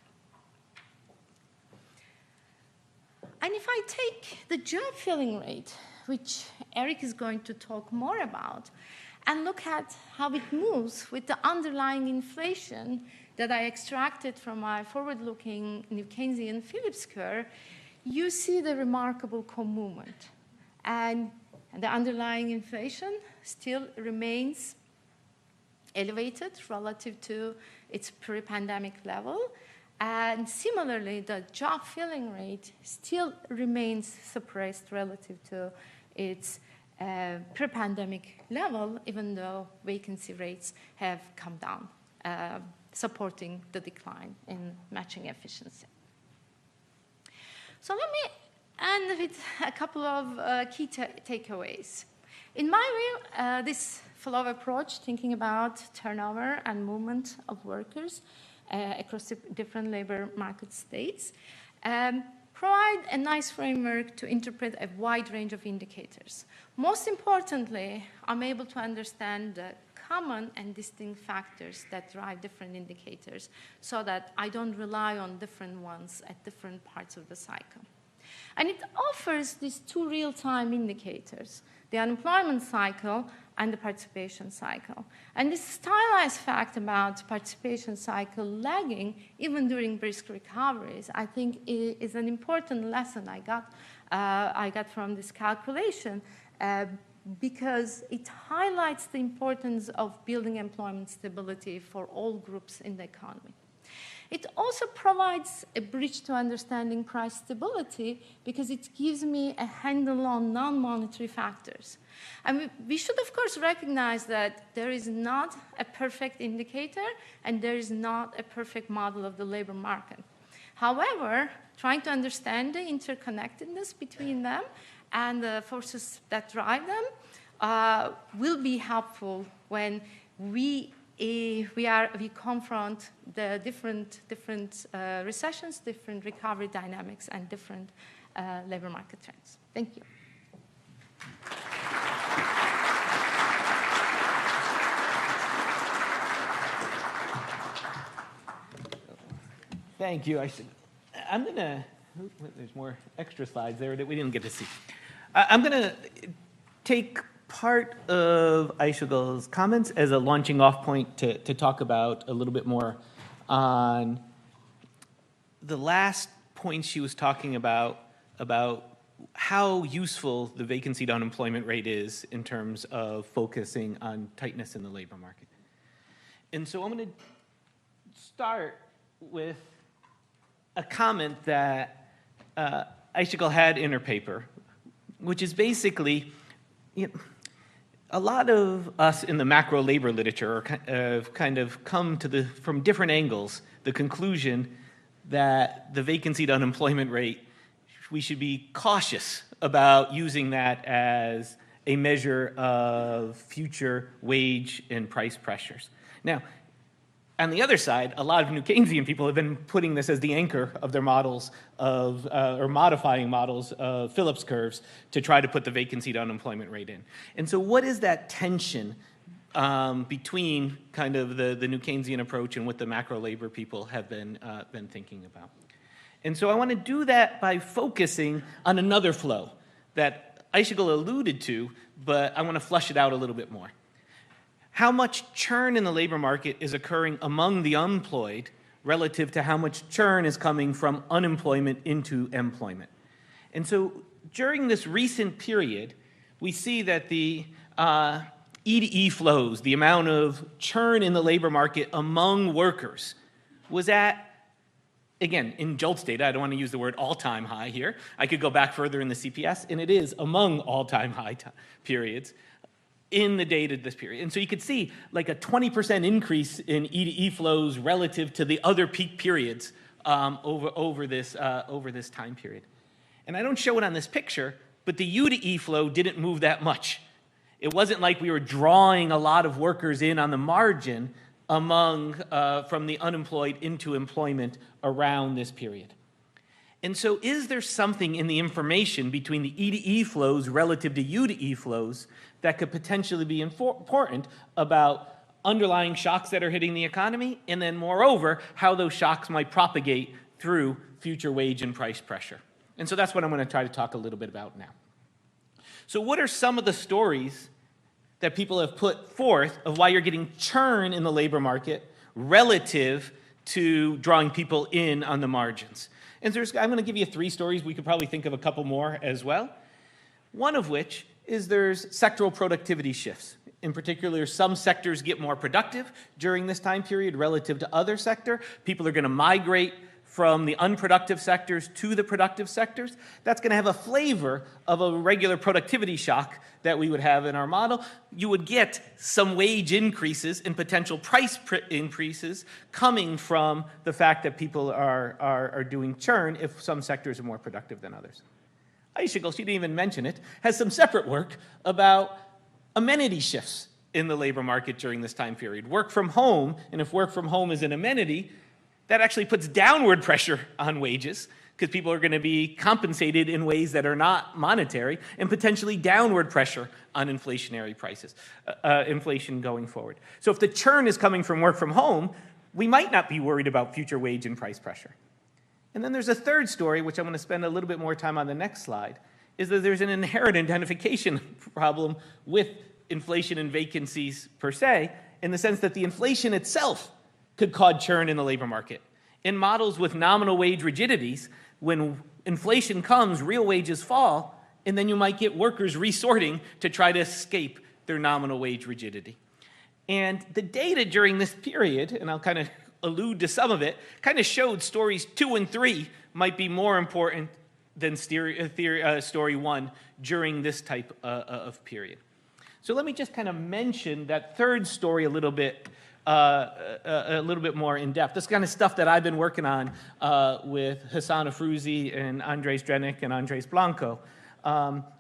And if I take the job filling rate, which Eric is going to talk more about, and look at how it moves with the underlying inflation that I extracted from my forward-looking New Keynesian Phillips curve, you see the remarkable co-movement. And the underlying inflation still remains elevated relative to its pre-pandemic level. And similarly, the job filling rate still remains suppressed relative to its pre-pandemic level, even though vacancy rates have come down, supporting the decline in matching efficiency. So let me end with a couple of key takeaways. In my view, this flow approach, thinking about turnover and movement of workers across different labor market states, provide a nice framework to interpret a wide range of indicators. Most importantly, I'm able to understand the common and distinct factors that drive different indicators so that I don't rely on different ones at different parts of the cycle. And it offers these two real-time indicators, the unemployment cycle and the participation cycle. And this stylized fact about participation cycle lagging, even during brisk recoveries, I think is an important lesson I got from this calculation because it highlights the importance of building employment stability for all groups in the economy. It also provides a bridge to understanding price stability because it gives me a handle on non-monetary factors. And we should, of course, recognize that there is not a perfect indicator and there is not a perfect model of the labor market. However, trying to understand the interconnectedness between them and the forces that drive them will be helpful when we confront the different recessions, different recovery dynamics, and different labor market trends. Thank you. Thank you. I'm going to, there's more extra slides there that we didn't get to see. I'm going to take part of Aysegül's comments as a launching off point to talk about a little bit more on the last point she was talking about how useful the vacancy to unemployment rate is in terms of focusing on tightness in the labor market. And so I'm going to start with a comment that Aysegül had in her paper, which is basically, a lot of us in the macro labor literature have kind of come to from different angles, the conclusion that the vacancy to unemployment rate, we should be cautious about using that as a measure of future wage and price pressures. Now, on the other side, a lot of New Keynesian people have been putting this as the anchor of their models or modifying models of Phillips curves to try to put the vacancy to unemployment rate in. And so what is that tension between kind of the New Keynesian approach and what the macro labor people have been thinking about? And so I want to do that by focusing on another flow that Aysegül alluded to, but I want to flush it out a little bit more. How much churn in the labor market is occurring among the unemployed relative to how much churn is coming from unemployment into employment. And so during this recent period, we see that the E to E flows, the amount of churn in the labor market among workers, was at, again, in JOLTS data, I don't want to use the word all-time high here. I could go back further in the CPS, and it is among all-time high periods in the data this period. And so you could see like a 20% increase in E to E flows relative to the other peak periods over this time period. And I don't show it on this picture, but the U to E flow didn't move that much. It wasn't like we were drawing a lot of workers in on the margin from the unemployed into employment around this period. And so is there something in the information between the E to E flows relative to U to E flows that could potentially be important about underlying shocks that are hitting the economy, and then moreover, how those shocks might propagate through future wage and price pressure? And so that's what I'm going to try to talk a little bit about now. So what are some of the stories that people have put forth of why you're getting churn in the labor market relative to drawing people in on the margins? And so I'm going to give you 3 stories. We could probably think of a couple more as well. One of which is there's sectoral productivity shifts. In particular, some sectors get more productive during this time period relative to other sectors. People are going to migrate from the unproductive sectors to the productive sectors. That's going to have a flavor of a regular productivity shock that we would have in our model. You would get some wage increases and potential price increases coming from the fact that people are doing churn if some sectors are more productive than others. Aysegül, she didn't even mention it, has some separate work about amenity shifts in the labor market during this time period. Work from home, and if work from home is an amenity, that actually puts downward pressure on wages because people are going to be compensated in ways that are not monetary and potentially downward pressure on inflationary prices, inflation going forward. So if the churn is coming from work from home, we might not be worried about future wage and price pressure. And then there's a third story, which I'm going to spend a little bit more time on the next slide, is that there's an inherent identification problem with inflation and vacancies per se, in the sense that the inflation itself could cause churn in the labor market. In models with nominal wage rigidities, when inflation comes, real wages fall, and then you might get workers resorting to try to escape their nominal wage rigidity. And the data during this period, and I'll kind of allude to some of it, kind of showed stories 2 and 3 might be more important than story 1 during this type of period. So let me just kind of mention that third story a little bit more in depth. This kind of stuff that I've been working on with Hassan Afrouzi and Andres Drenik and Andres Blanco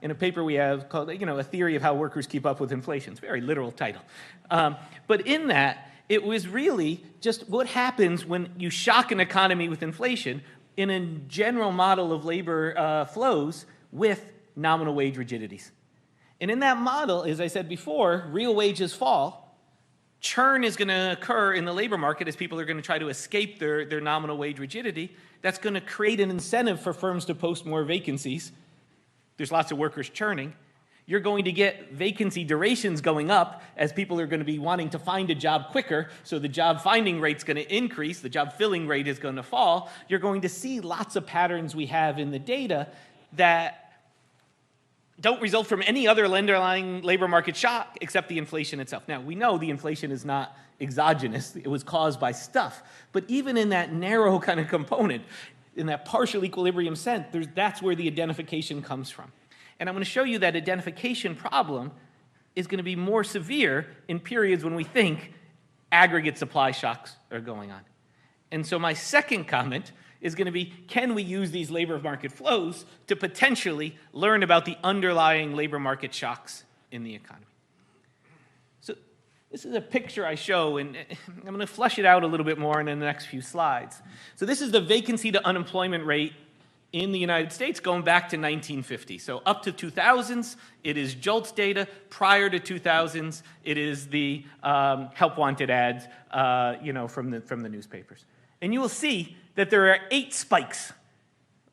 in a paper we have called, A Theory of How Workers Keep Up with Inflation. It's a very literal title. But in that, it was really just what happens when you shock an economy with inflation in a general model of labor flows with nominal wage rigidities. And in that model, as I said before, real wages fall. Churn is going to occur in the labor market as people are going to try to escape their nominal wage rigidity. That's going to create an incentive for firms to post more vacancies. There's lots of workers churning. You're going to get vacancy durations going up as people are going to be wanting to find a job quicker, so the job finding rate's going to increase, the job filling rate is going to fall. You're going to see lots of patterns we have in the data that don't result from any other underlying labor market shock except the inflation itself. Now, we know the inflation is not exogenous. It was caused by stuff. But even in that narrow kind of component, in that partial equilibrium sense, that's where the identification comes from. And I'm going to show you that identification problem is going to be more severe in periods when we think aggregate supply shocks are going on. And so my second comment is going to be, can we use these labor market flows to potentially learn about the underlying labor market shocks in the economy? So this is a picture I show, and I'm going to flesh it out a little bit more in the next few slides. So this is the vacancy to unemployment rate in the United States going back to 1950. So up to 2000s, it is JOLTS data. Prior to 2000s, it is the help wanted ads, from the newspapers. And you will see that there are 8 spikes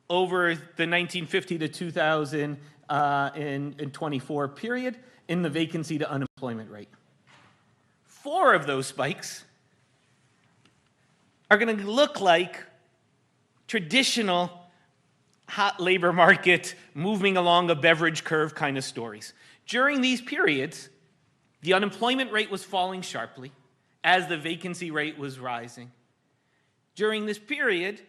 over the 1950 to 2024 period in the vacancy to unemployment rate. 4 of those spikes are going to look like traditional hot labor market moving along a beverage curve kind of stories. During these periods, the unemployment rate was falling sharply as the vacancy rate was rising. During this period,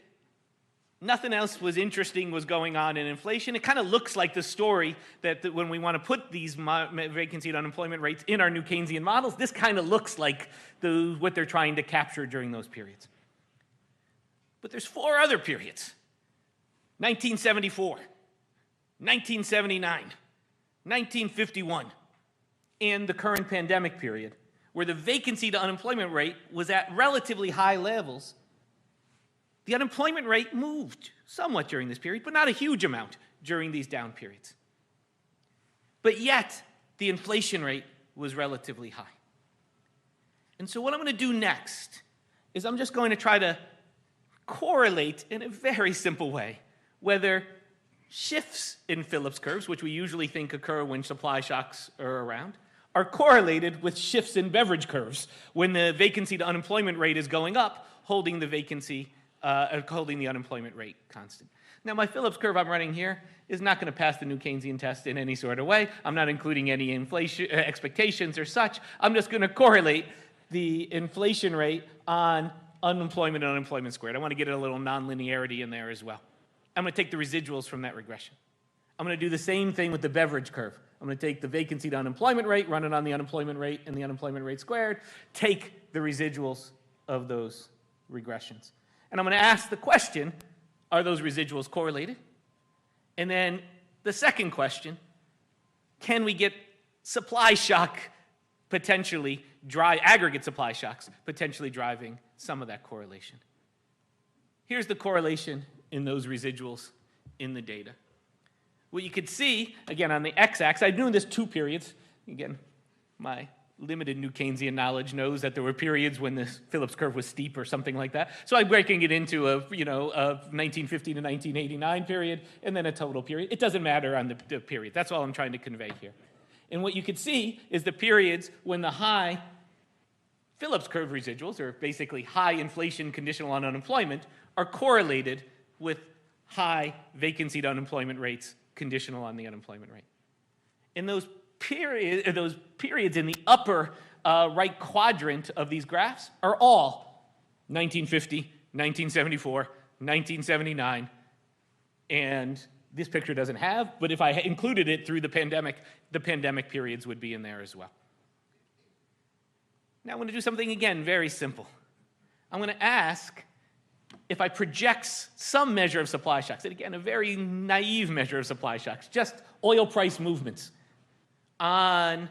nothing else was interesting was going on in inflation. It kind of looks like the story that when we want to put these vacancy to unemployment rates in our new Keynesian models, this kind of looks like what they're trying to capture during those periods. But there's 4 other periods: 1974, 1979, 1951, and the current pandemic period, where the vacancy to unemployment rate was at relatively high levels. The unemployment rate moved somewhat during this period, but not a huge amount during these down periods. But yet, the inflation rate was relatively high. And so what I'm going to do next is I'm just going to try to correlate in a very simple way whether shifts in Phillips curves, which we usually think occur when supply shocks are around, are correlated with shifts in beverage curves when the vacancy to unemployment rate is going up, holding the unemployment rate constant. Now, my Phillips curve I'm running here is not going to pass the new Keynesian test in any sort of way. I'm not including any inflation expectations or such. I'm just going to correlate the inflation rate on unemployment and unemployment squared. I want to get a little nonlinearity in there as well. I'm going to take the residuals from that regression. I'm going to do the same thing with the beverage curve. I'm going to take the vacancy to unemployment rate, run it on the unemployment rate and the unemployment rate squared, take the residuals of those regressions. And I'm going to ask the question, are those residuals correlated? And then the second question, can we get supply shock potentially aggregate supply shocks potentially driving some of that correlation? Here's the correlation in those residuals in the data. What you could see, again, on the x-axis, I'm doing this 2 periods. Again, my limited New Keynesian knowledge knows that there were periods when the Phillips curve was steep or something like that. So I'm breaking it into a 1950 to 1989 period and then a total period. It doesn't matter on the period. That's all I'm trying to convey here. And what you can see is the periods when the high Phillips curve residuals, or basically high inflation conditional on unemployment, are correlated with high vacancy to unemployment rates conditional on the unemployment rate. In those periods in the upper right quadrant of these graphs are all 1950, 1974, 1979, and this picture doesn't have, but if I included it through the pandemic periods would be in there as well. Now I'm going to do something, again, very simple. I'm going to ask if I project some measure of supply shocks, and again, a very naive measure of supply shocks, just oil price movements on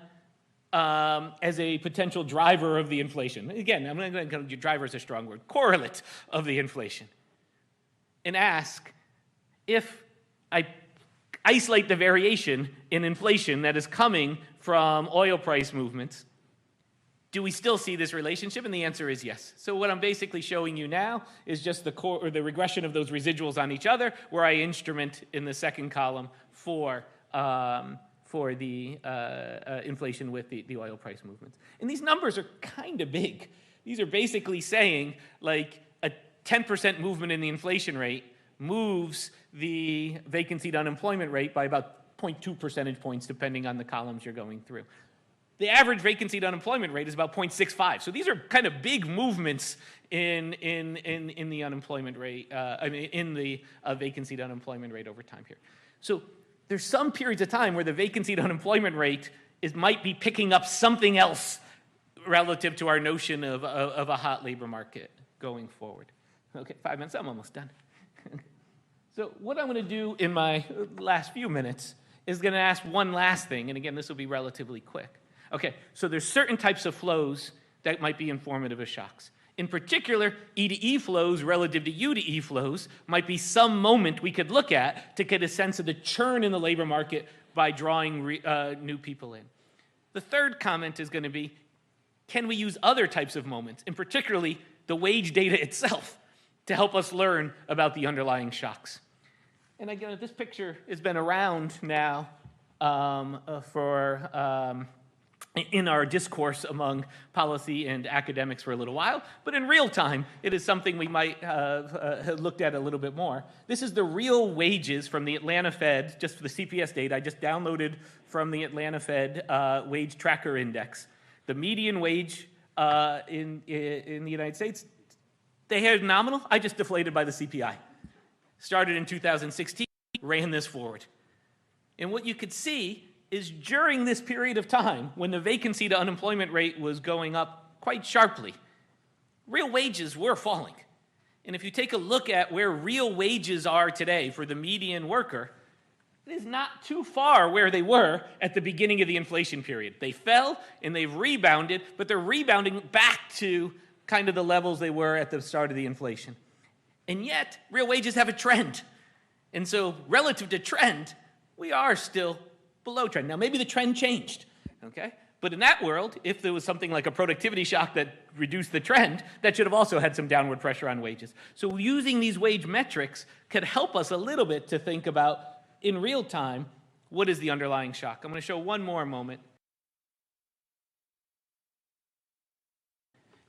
as a potential driver of the inflation. Again, I'm going to driver is a strong word, correlate of the inflation, and ask if I isolate the variation in inflation that is coming from oil price movements, do we still see this relationship? And the answer is yes. So what I'm basically showing you now is just the regression of those residuals on each other, where I instrument in the second column for the inflation with the oil price movements. And these numbers are kind of big. These are basically saying like a 10% movement in the inflation rate moves the vacancy to unemployment rate by about 0.2 percentage points, depending on the columns you're going through. The average vacancy to unemployment rate is about 0.65. So these are kind of big movements in the unemployment rate, in the vacancy to unemployment rate over time here. So there's some periods of time where the vacancy to unemployment rate might be picking up something else relative to our notion of a hot labor market going forward. Okay, 5 minutes, I'm almost done. So what I'm going to do in my last few minutes is going to ask one last thing, and again, this will be relatively quick. Okay, so there's certain types of flows that might be informative of shocks. In particular, E to E flows relative to U to E flows might be some moment we could look at to get a sense of the churn in the labor market by drawing new people in. The third comment is going to be, can we use other types of moments, and particularly the wage data itself, to help us learn about the underlying shocks? And again, this picture has been around now in our discourse among policy and academics for a little while, but in real time, it is something we might have looked at a little bit more. This is the real wages from the Atlanta Fed, just for the CPS data. I just downloaded from the Atlanta Fed wage tracker index. The median wage in the United States, they had nominal. I just deflated by the CPI. Started in 2016, ran this forward. And what you could see is during this period of time, when the vacancy to unemployment rate was going up quite sharply, real wages were falling. And if you take a look at where real wages are today for the median worker, it is not too far where they were at the beginning of the inflation period. They fell and they've rebounded, but they're rebounding back to kind of the levels they were at the start of the inflation. And yet, real wages have a trend. And so, relative to trend, we are still below trend. Now, maybe the trend changed, okay? But in that world, if there was something like a productivity shock that reduced the trend, that should have also had some downward pressure on wages. So using these wage metrics could help us a little bit to think about, in real time, what is the underlying shock? I'm going to show one more moment.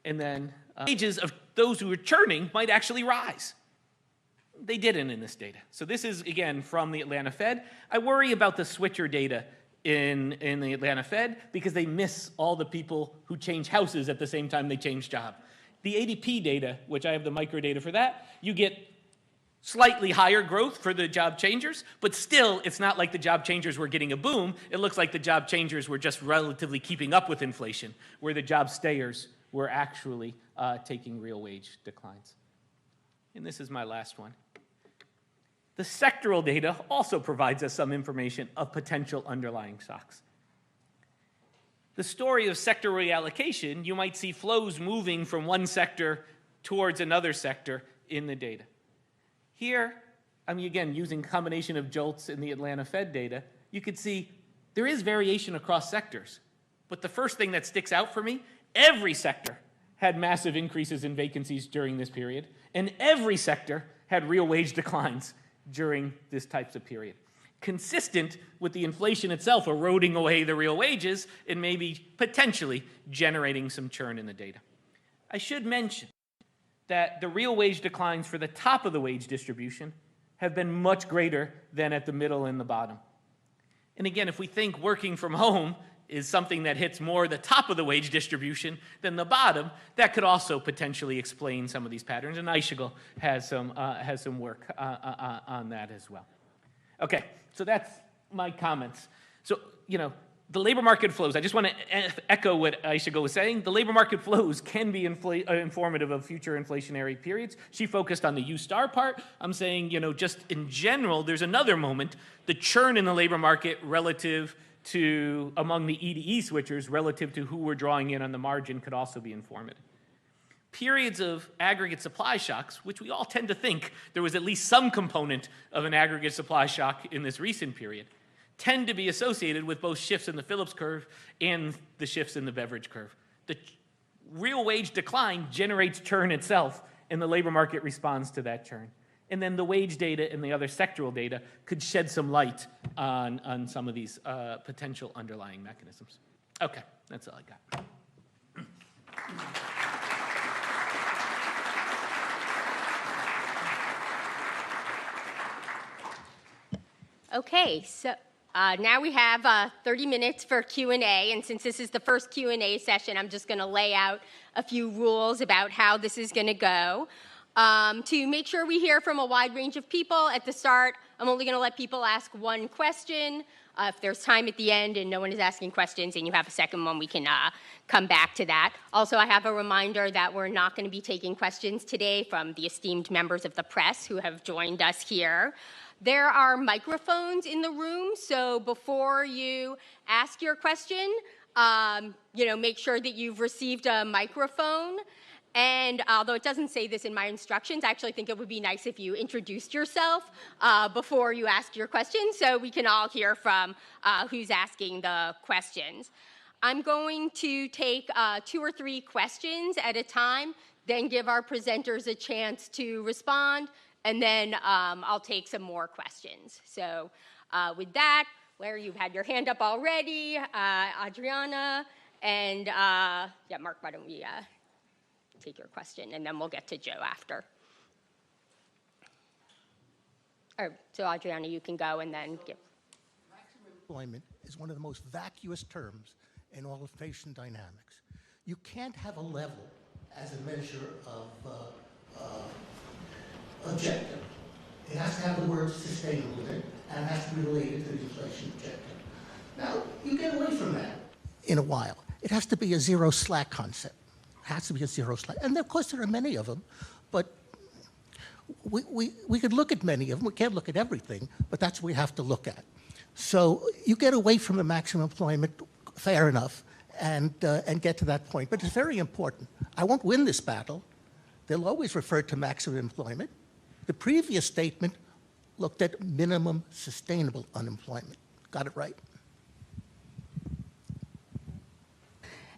And then wages of those who are churning might actually rise. They didn't in this data. So this is, again, from the Atlanta Fed. I worry about the switcher data in the Atlanta Fed because they miss all the people who change houses at the same time they change job. The ADP data, which I have the micro data for that, you get slightly higher growth for the job changers, but still, it's not like the job changers were getting a boom. It looks like the job changers were just relatively keeping up with inflation, where the job stayers were actually taking real wage declines. And this is my last one. The sectoral data also provides us some information of potential underlying shocks. The story of sector reallocation, you might see flows moving from one sector towards another sector in the data. Here, I mean, again, using a combination of JOLTS and the Atlanta Fed data, you could see there is variation across sectors. But the first thing that sticks out for me, every sector had massive increases in vacancies during this period, and every sector had real wage declines during this types of period. Consistent with the inflation itself eroding away the real wages and maybe potentially generating some churn in the data. I should mention that the real wage declines for the top of the wage distribution have been much greater than at the middle and the bottom. And again, if we think working from home is something that hits more the top of the wage distribution than the bottom, that could also potentially explain some of these patterns. And Aysegul has some work on that as well. Okay, so that's my comments. So, the labor market flows, I just want to echo what Aysegul was saying. The labor market flows can be informative of future inflationary periods. She focused on the U-star part. I'm saying, just in general, there's another moment, the churn in the labor market relative to, among the E-to-E switchers, relative to who we're drawing in on the margin could also be informative. Periods of aggregate supply shocks, which we all tend to think there was at least some component of an aggregate supply shock in this recent period, tend to be associated with both shifts in the Phillips curve and the shifts in the Beveridge curve. The real wage decline generates churn itself, and the labor market responds to that churn. And then the wage data and the other sectoral data could shed some light on some of these potential underlying mechanisms. Okay, that's all I got. Okay, so now we have 30 minutes for Q&A, and since this is the first Q&A session, I'm just going to lay out a few rules about how this is going to go. To make sure we hear from a wide range of people at the start, I'm only going to let people ask one question. If there's time at the end and no one is asking questions and you have a second one, we can come back to that. Also, I have a reminder that we're not going to be taking questions today from the esteemed members of the press who have joined us here. There are microphones in the room, so before you ask your question, make sure that you've received a microphone. And although it doesn't say this in my instructions, I actually think it would be nice if you introduced yourself before you ask your question so we can all hear from who's asking the questions. I'm going to take 2 or 3 questions at a time, then give our presenters a chance to respond, and then I'll take some more questions. So with that, Larry, you've had your hand up already, Adriana, and Mark, why don't we take your question, and then we'll get to Joe after. So Adriana, you can go and then give. Maximum employment is one of the most vacuous terms in all inflation dynamics. You can't have a level as a measure of objective. It has to have the word sustainable in it, and it has to be related to the inflation objective. Now, you get away from that in a while. It has to be a zero slack concept. It has to be a zero slack. And of course, there are many of them, but we could look at many of them. We can't look at everything, but that's what we have to look at. So you get away from the maximum employment, fair enough, and get to that point. But it's very important. I won't win this battle. They'll always refer to maximum employment. The previous statement looked at minimum sustainable unemployment. Got it right?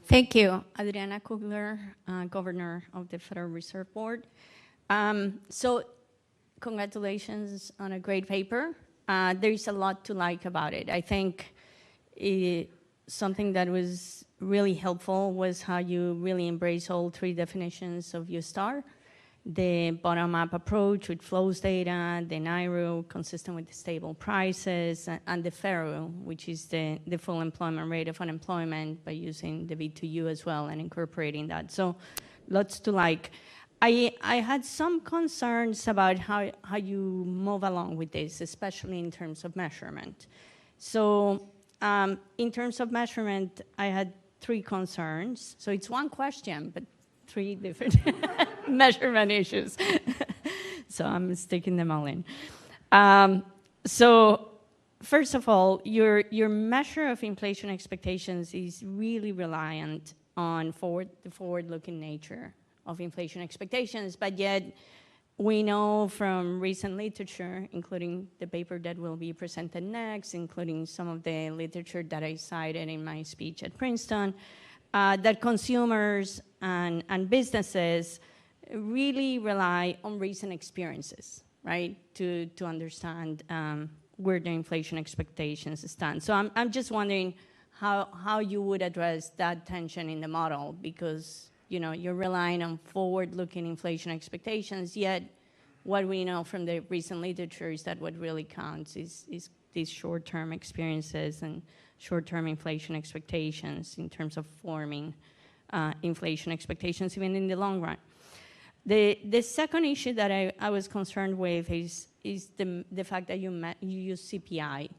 Thank you, Adriana Kugler, Governor of the Federal Reserve Board. So congratulations on a great paper. There is a lot to like about it. I think something that was really helpful was how you really embrace all 3 definitions of U-star. The bottom-up approach with flows data, the NIRU, consistent with the stable prices, and the FERU, which is the full employment rate of unemployment by using the V2U as well and incorporating that. So lots to like. I had some concerns about how you move along with this, especially in terms of measurement. So in terms of measurement, I had 3 concerns. So it's one question, but 3 different measurement issues. So I'm sticking them all in. So first of all, your measure of inflation expectations is really reliant on the forward-looking nature of inflation expectations, but yet We know from recent literature, including the paper that will be presented next, including some of the literature that I cited in my speech at Princeton, that consumers and businesses really rely on recent experiences, right, to understand where their inflation expectations stand. So I'm just wondering how you would address that tension in the model, because you're relying on forward-looking inflation expectations, yet what we know from the recent literature is that what really counts is these short-term experiences and short-term inflation expectations in terms of forming inflation expectations even in the long run. The second issue that I was concerned with is the fact that you use CPI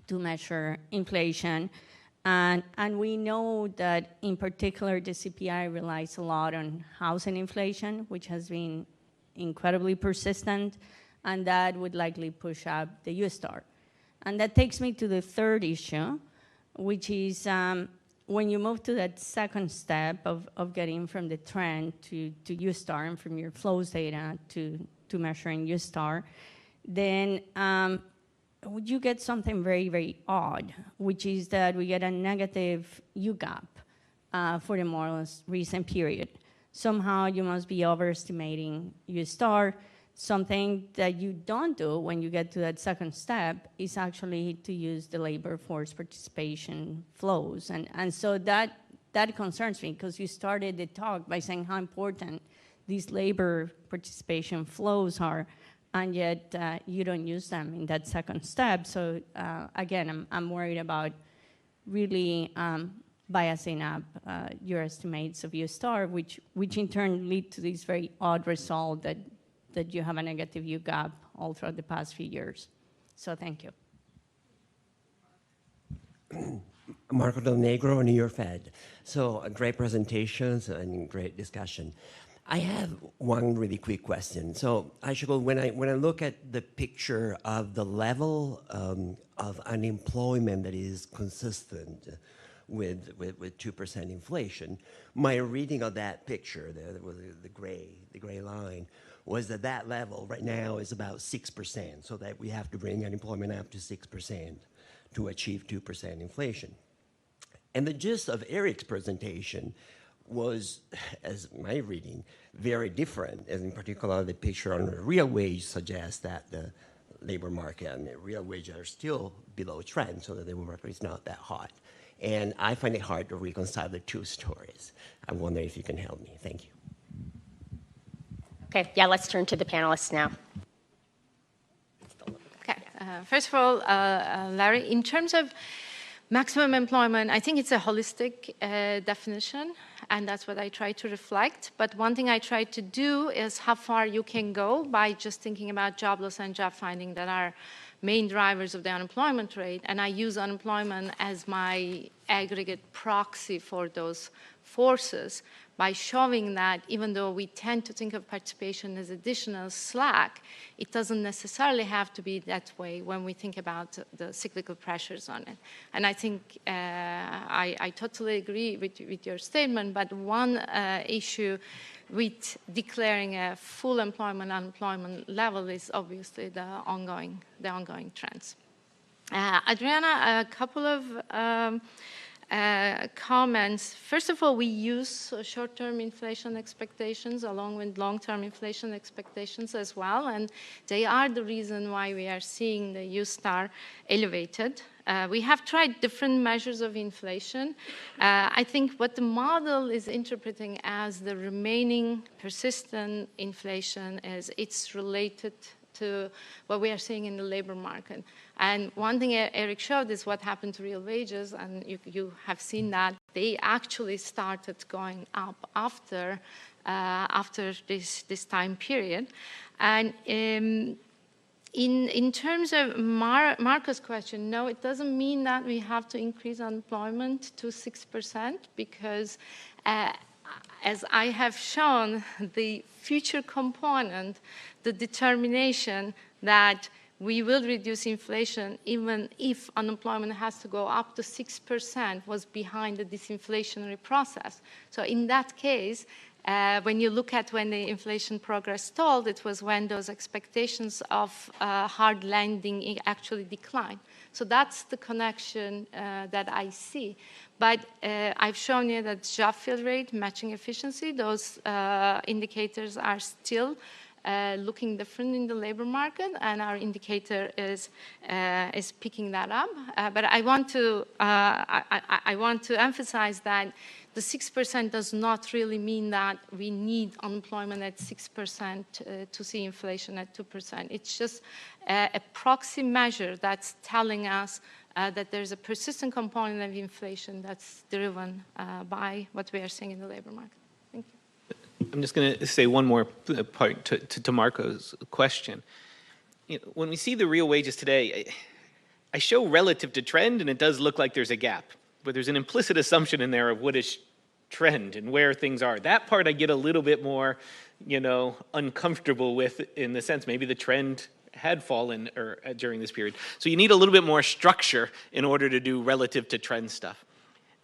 to measure inflation. And we know that, in particular, the CPI relies a lot on housing inflation, which has been incredibly persistent, and that would likely push up the U-star. And that takes me to the third issue, which is when you move to that second step of getting from the trend to U-star and from your flows data to measuring U-star, then you get something very, very odd, which is that we get a negative U-gap for the most recent period. Somehow you must be overestimating U-star. Something that you don't do when you get to that second step is actually to use the labor force participation flows. And so that concerns me, because you started the talk by saying how important these labor participation flows are, and yet you don't use them in that second step. So again, I'm worried about really biasing up your estimates of U-star, which in turn lead to this very odd result that you have a negative U-gap all throughout the past few years. So thank you. Marco Del Negro, New York Fed. So great presentations and great discussion. I have one really quick question. So Aisha, when I look at the picture of the level of unemployment that is consistent with 2% inflation, my reading of that picture, the gray line, was that level right now is about 6%, so that we have to bring unemployment up to 6% to achieve 2% inflation. And the gist of Eric's presentation was, as my reading, very different. And in particular, the picture on the real wage suggests that the labor market and the real wages are still below trend, so that the labor market is not that hot. And I find it hard to reconcile the two stories. I wonder if you can help me. Thank you. Okay, yeah, let's turn to the panelists now. Okay, first of all, Larry, in terms of maximum employment, I think it's a holistic definition, and that's what I try to reflect. But one thing I try to do is how far you can go by just thinking about job loss and job finding that are main drivers of the unemployment rate, and I use unemployment as my aggregate proxy for those forces by showing that even though we tend to think of participation as additional slack, it doesn't necessarily have to be that way when we think about the cyclical pressures on it. And I think I totally agree with your statement, but one issue with declaring a full unemployment level is obviously the ongoing trends. Adriana, a couple of comments. First of all, we use short-term inflation expectations along with long-term inflation expectations as well, and they are the reason why we are seeing the U-star elevated. We have tried different measures of inflation. I think what the model is interpreting as the remaining persistent inflation is it's related to what we are seeing in the labor market. And one thing Eric showed is what happened to real wages, and you have seen that they actually started going up after this time period. And in terms of Marco's question, no, it doesn't mean that we have to increase unemployment to 6%, because as I have shown, the future component, the determination that we will reduce inflation even if unemployment has to go up to 6% was behind the disinflationary process. So in that case, When you look at when the inflation progress stalled, it was when those expectations of hard landing actually declined. So that's the connection that I see. But I've shown you that job fill rate, matching efficiency, those indicators are still looking different in the labor market, and our indicator is picking that up. But I want to emphasize that the 6% does not really mean that we need unemployment at 6% to see inflation at 2%. It's just a proxy measure that's telling us that there's a persistent component of inflation that's driven by what we are seeing in the labor market. Thank you. I'm just going to say one more part to Marco's question. You know, when we see the real wages today, I show relative to trend, and it does look like there's a gap. But there's an implicit assumption in there of what is trend and where things are. That part I get a little bit more, uncomfortable with, in the sense maybe the trend had fallen during this period. So you need a little bit more structure in order to do relative to trend stuff.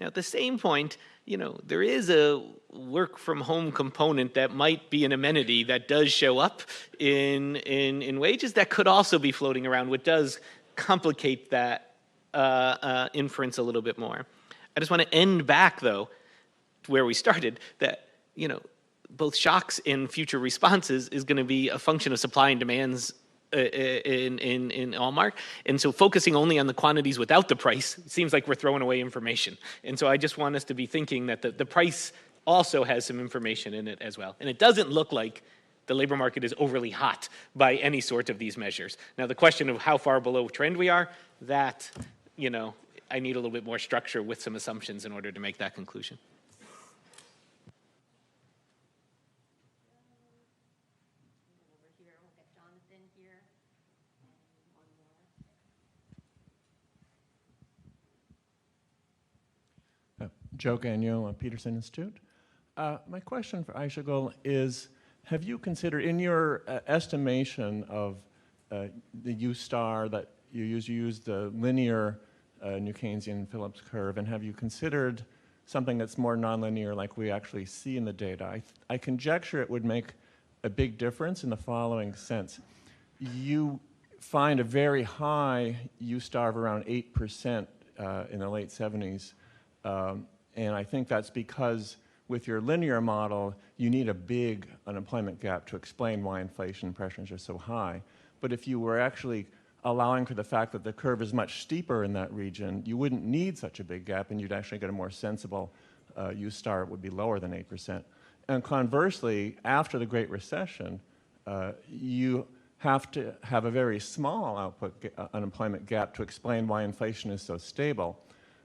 Now, at the same point, there is a work from home component that might be an amenity that does show up in wages that could also be floating around, which does complicate that inference a little bit more. I just want to end back, though, to where we started, that, both shocks and future responses is going to be a function of supply and demands in Allmark. And so focusing only on the quantities without the price, it seems like we're throwing away information. And so I just want us to be thinking that the price also has some information in it as well. And it doesn't look like the labor market is overly hot by any sort of these measures. Now, the question of how far below trend we are, that, I need a little bit more structure with some assumptions in order to make that conclusion. Joe Gagnon, Peterson Institute. My question for Ayşegül is, have you considered, in your estimation of the U star that you use the linear New Keynesian Phillips curve, and have you considered something that's more nonlinear like we actually see in the data? I conjecture it would make a big difference in the following sense. You find a very high U star of around 8% in the late 70s. And I think that's because with your linear model, you need a big unemployment gap to explain why inflation pressures are so high. But if you were actually allowing for the fact that the curve is much steeper in that region, you wouldn't need such a big gap, and you'd actually get a more sensible U star. It would be lower than 8%. And conversely, after the Great Recession, you have to have a very small unemployment gap to explain why inflation is so stable.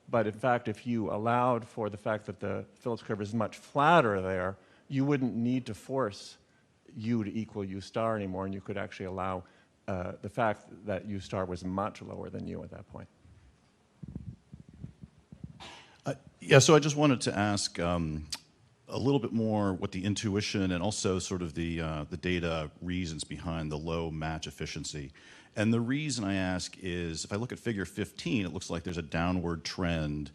But in fact, if you allowed for the fact that the Phillips curve is much flatter there, you wouldn't need to force U to equal U star anymore, and you could actually allow the fact that U star was much lower than U at that point. Yeah, so I just wanted to ask a little bit more what the intuition and also sort of the data reasons behind the low match efficiency. And the reason I ask is, if I look at figure 15, it looks like there's a downward trend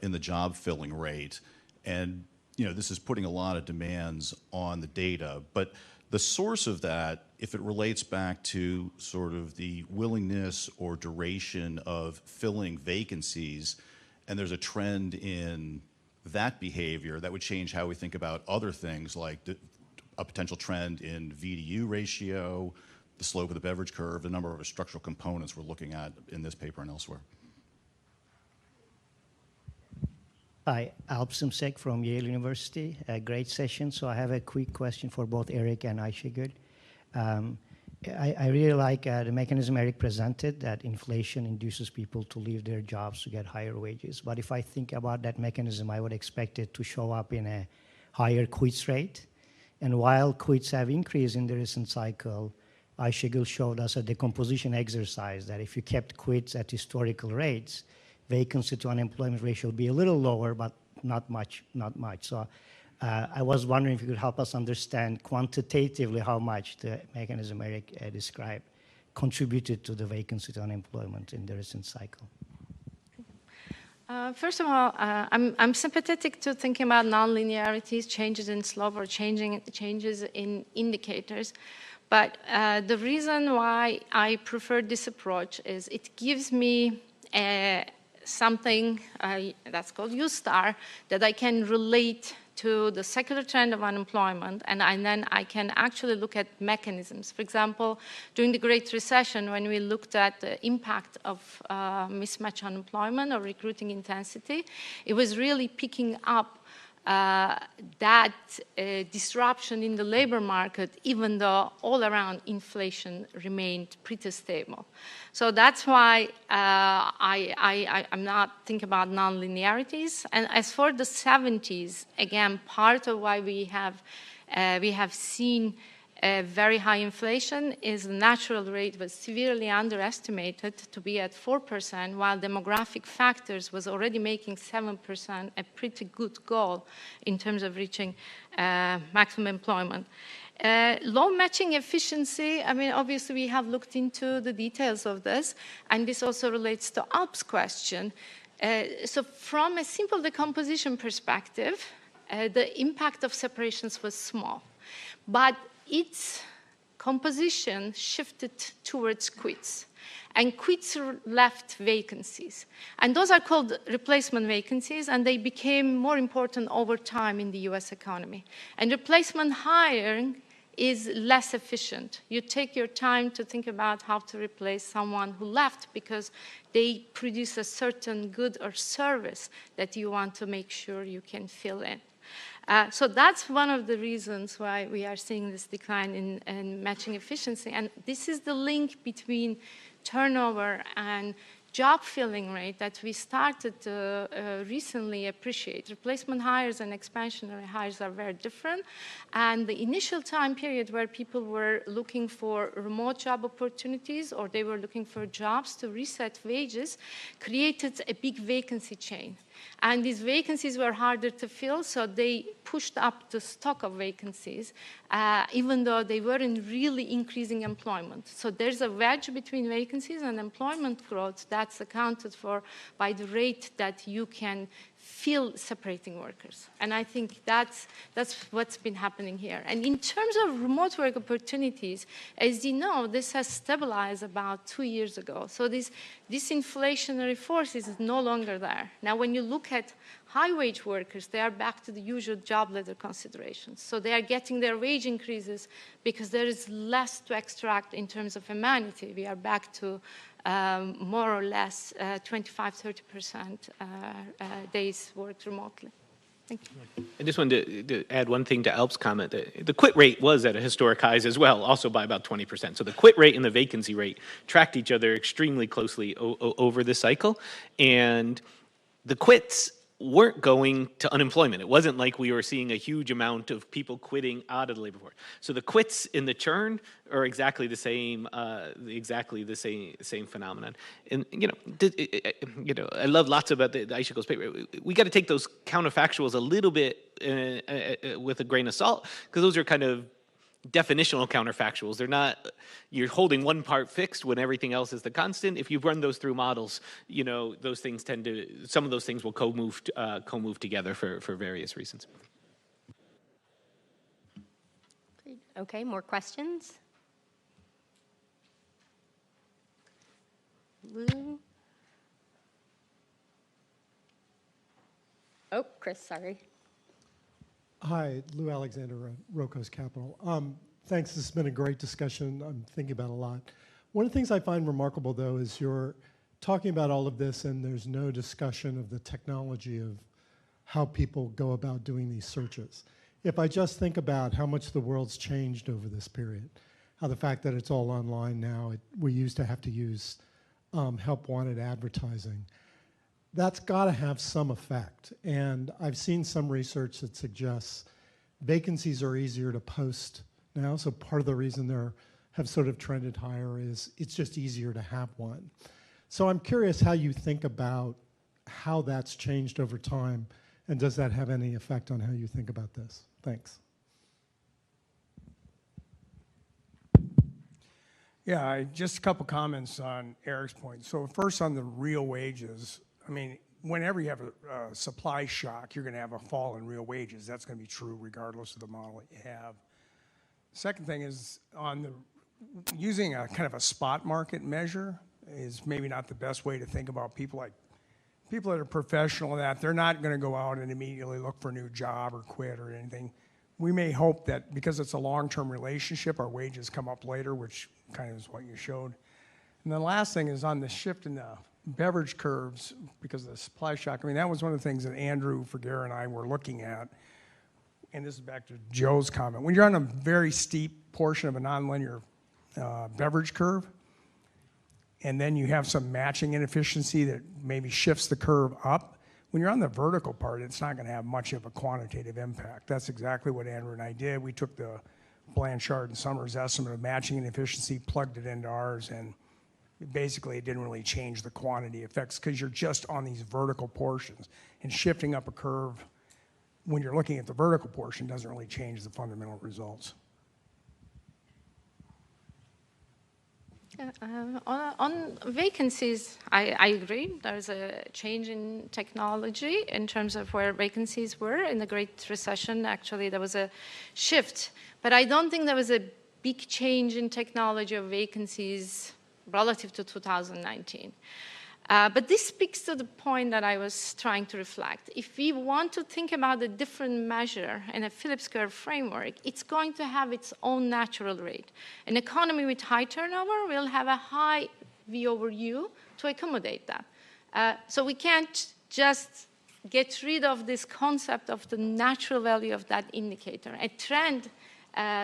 in the job filling rate. And this is putting a lot of demands on the data. But the source of that, if it relates back to sort of the willingness or duration of filling vacancies, and there's a trend in that behavior, that would change how we think about other things like a potential trend in V/U ratio, the slope of the beverage curve, the number of structural components we're looking at in this paper and elsewhere. Hi, Alp Simsek from Yale University. A great session. So I have a quick question for both Eric and Ayşegül. I really like the mechanism Eric presented, that inflation induces people to leave their jobs to get higher wages. But if I think about that mechanism, I would expect it to show up in a higher quits rate. And while quits have increased in the recent cycle, Ayşegül showed us a decomposition exercise that if you kept quits at historical rates, vacancy to unemployment ratio would be a little lower, but not much. So I was wondering if you could help us understand quantitatively how much the mechanism Eric described contributed to the vacancy to unemployment in the recent cycle. First of all, I'm sympathetic to thinking about nonlinearities, changes in slope or changes in indicators. But the reason why I prefer this approach is it gives me something that's called U-star that I can relate to the secular trend of unemployment, and then I can actually look at mechanisms. For example, during the Great Recession, when we looked at the impact of mismatch unemployment or recruiting intensity, it was really picking up that disruption in the labor market, even though all around inflation remained pretty stable. So that's why I'm not thinking about nonlinearities. And as for the 70s, again, part of why we have seen very high inflation is the natural rate was severely underestimated to be at 4%, while demographic factors was already making 7% a pretty good goal in terms of reaching maximum employment. Low matching efficiency, I mean, obviously we have looked into the details of this, and this also relates to Alp's question. So from a simple decomposition perspective, the impact of separations was small, but its composition shifted towards quits. And quits left vacancies. And those are called replacement vacancies, and they became more important over time in the US economy. And replacement hiring is less efficient. You take your time to think about how to replace someone who left because they produce a certain good or service that you want to make sure you can fill in. So that's one of the reasons why we are seeing this decline in matching efficiency. And this is the link between turnover and job filling rate that we started to recently appreciate. Replacement hires and expansionary hires are very different. And the initial time period where people were looking for remote job opportunities or they were looking for jobs to reset wages created a big vacancy chain. And these vacancies were harder to fill, so they pushed up the stock of vacancies, even though they weren't really increasing employment. So there's a wedge between vacancies and employment growth that's accounted for by the rate that you can fill separating workers. And I think that's what's been happening here. And in terms of remote work opportunities, as you know, this has stabilized about 2 years ago. So this inflationary force is no longer there. Now, when you look at high-wage workers, they are back to the usual job ladder considerations. So they are getting their wage increases because there is less to extract in terms of humanity. We are back to more or less 25–30% days worked remotely. Thank you. I just wanted to add one thing to Alp's comment. The quit rate was at a historic highs as well, also by about 20%. So the quit rate and the vacancy rate tracked each other extremely closely over the cycle. And the quits weren't going to unemployment. It wasn't like we were seeing a huge amount of people quitting out of the labor force. So the quits and the churn are exactly the same phenomenon. And I love lots about the Aishigo's paper. We got to take those counterfactuals a little bit with a grain of salt, because those are kind of definitional counterfactuals. They're not, you're holding one part fixed when everything else is the constant. If you run those through models, those things some of those things will co-move together for various reasons. Okay, more questions? Lou? Oh, Chris, sorry. Hi, Lou Alexander, Rocos Capital. Thanks, this has been a great discussion. I'm thinking about a lot. One of the things I find remarkable, though, is you're talking about all of this and there's no discussion of the technology of how people go about doing these searches. If I just think about how much the world's changed over this period, how the fact that it's all online now, we used to have to use help wanted advertising. That's got to have some effect. And I've seen some research that suggests vacancies are easier to post now. So part of the reason they have sort of trended higher is it's just easier to have one. So I'm curious how you think about how that's changed over time, and does that have any effect on how you think about this? Thanks. Yeah, just a couple comments on Eric's point. So first on the real wages, I mean, whenever you have a supply shock, you're going to have a fall in real wages. That's going to be true regardless of the model that you have. Second thing is using a kind of a spot market measure is maybe not the best way to think about people that are professional in that. They're not going to go out and immediately look for a new job or quit or anything. We may hope that because it's a long-term relationship, our wages come up later, which kind of is what you showed. And the last thing is on the shift in the beverage curves because of the supply shock. I mean, that was one of the things that Andrew Vergara and I were looking at. And this is back to Joe's comment. When you're on a very steep portion of a nonlinear beverage curve, and then you have some matching inefficiency that maybe shifts the curve up, when you're on the vertical part, it's not going to have much of a quantitative impact. That's exactly what Andrew and I did. We took the Blanchard and Summers estimate of matching inefficiency, plugged it into ours, and basically it didn't really change the quantity effects because you're just on these vertical portions. And shifting up a curve when you're looking at the vertical portion doesn't really change the fundamental results. On vacancies, I agree. There's a change in technology in terms of where vacancies were. In the Great Recession, actually, there was a shift. But I don't think there was a big change in technology of vacancies relative to 2019. But this speaks to the point that I was trying to reflect. If we want to think about a different measure in a Phillips curve framework, it's going to have its own natural rate. An economy with high turnover will have a high V over U to accommodate that. So we can't just get rid of this concept of the natural value of that indicator. A trend,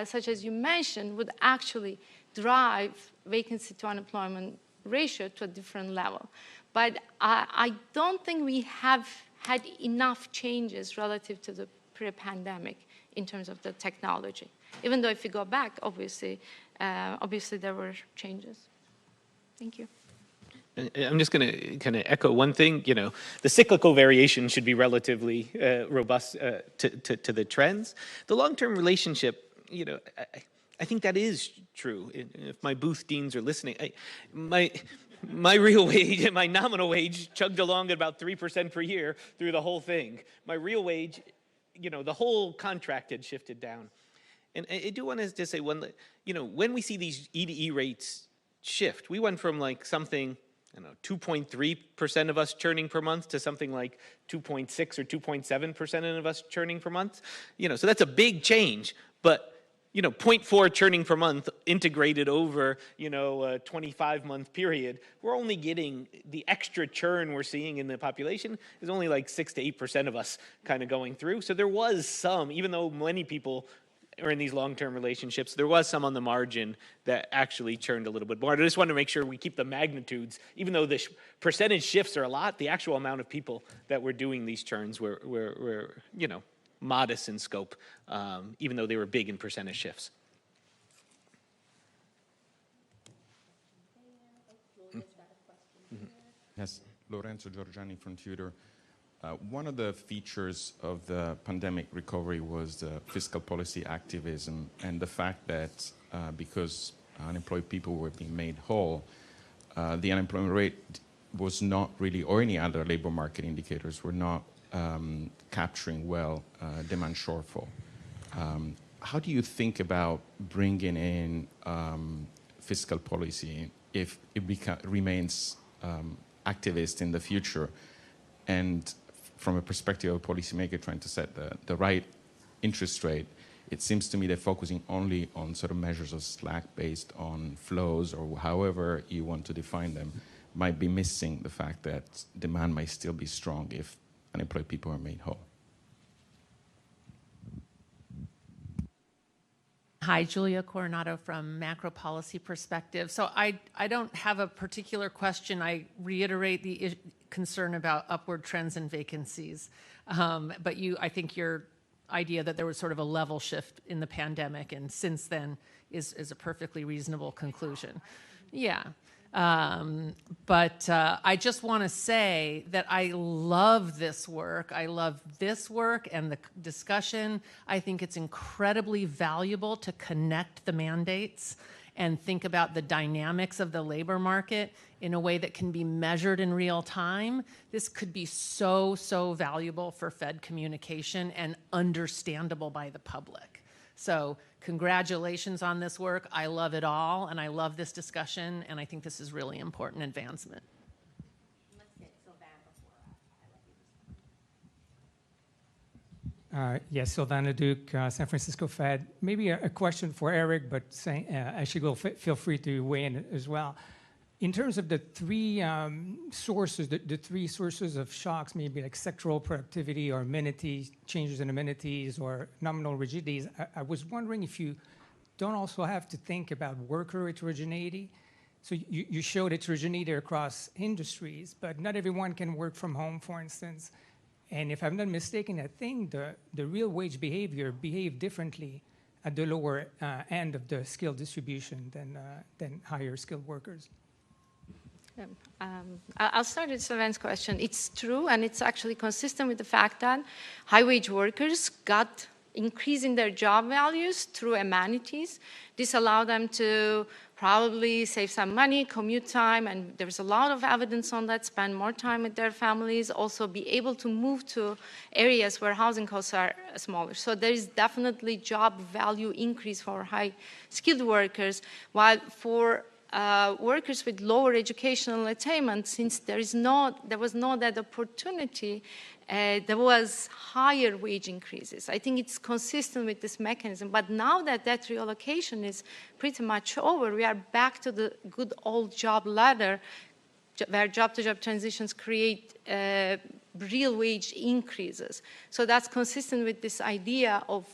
such as you mentioned, would actually drive vacancy to unemployment ratio to a different level. But I don't think we have had enough changes relative to the pre-pandemic in terms of the technology. Even though if you go back, obviously there were changes. Thank you. I'm just going to kind of echo one thing. You know, the cyclical variation should be relatively robust to the trends. The long-term relationship, you know, I think that is true. If my booth deans are listening, my real wage and my nominal wage chugged along at about 3% per year through the whole thing. My real wage, you know, the whole contract had shifted down. And I do want to just say when we see these E/E rates shift, we went from like something, I don't know, 2.3% of us churning per month to something like 2.6 or 2.7% of us churning per month. You know, so that's a big change, but 0.4 churning per month integrated over, a 25-month period, we're only getting the extra churn we're seeing in the population is only like 6 to 8% of us kind of going through. So there was some, even though many people are in these long-term relationships, there was some on the margin that actually churned a little bit more. I just want to make sure we keep the magnitudes, even though the percentage shifts are a lot, the actual amount of people that were doing these churns were modest in scope, even though they were big in percentage shifts. Yes, Lorenzo Giorgiani from Tudor. One of the features of the pandemic recovery was the fiscal policy activism and the fact that because unemployed people were being made whole, the unemployment rate was not really, or any other labor market indicators were not capturing well demand shortfall. How do you think about bringing in fiscal policy if it remains activist in the future? And from a perspective of a policymaker trying to set the right interest rate, it seems to me they're focusing only on sort of measures of slack based on flows or however you want to define them, might be missing the fact that demand might still be strong if unemployed people are made whole. Hi, Julia Coronado from Macro Policy Perspective. So I don't have a particular question. I reiterate the concern about upward trends in vacancies. But I think your idea that there was sort of a level shift in the pandemic and since then is a perfectly reasonable conclusion. Yeah. But I just want to say that I love this work. I love this work and the discussion. I think it's incredibly valuable to connect the mandates and think about the dynamics of the labor market in a way that can be measured in real time. This could be so, so valuable for Fed communication and understandable by the public. So congratulations on this work. I love it all, and I love this discussion, and I think this is really important advancement. Yes, Silvana Duke, San Francisco Fed. Maybe a question for Eric, but actually feel free to weigh in as well. In terms of the three sources, the three sources of shocks, maybe like sectoral productivity or amenities, changes in amenities or nominal rigidities, I was wondering if you don't also have to think about worker heterogeneity. So you showed heterogeneity across industries, but not everyone can work from home, for instance. And if I'm not mistaken, I think the real wage behavior behaved differently at the lower end of the skill distribution than higher skilled workers. I'll start with Sylvain's question. It's true, and it's actually consistent with the fact that high-wage workers got increase in their job values through amenities. This allowed them to probably save some money, commute time, and there's a lot of evidence on that, spend more time with their families, also be able to move to areas where housing costs are smaller. So there is definitely job value increase for high-skilled workers, while for workers with lower educational attainment, since there was no that opportunity, there was higher wage increases. I think it's consistent with this mechanism. But now that that reallocation is pretty much over, we are back to the good old job ladder, where job-to-job transitions create real wage increases. So that's consistent with this idea of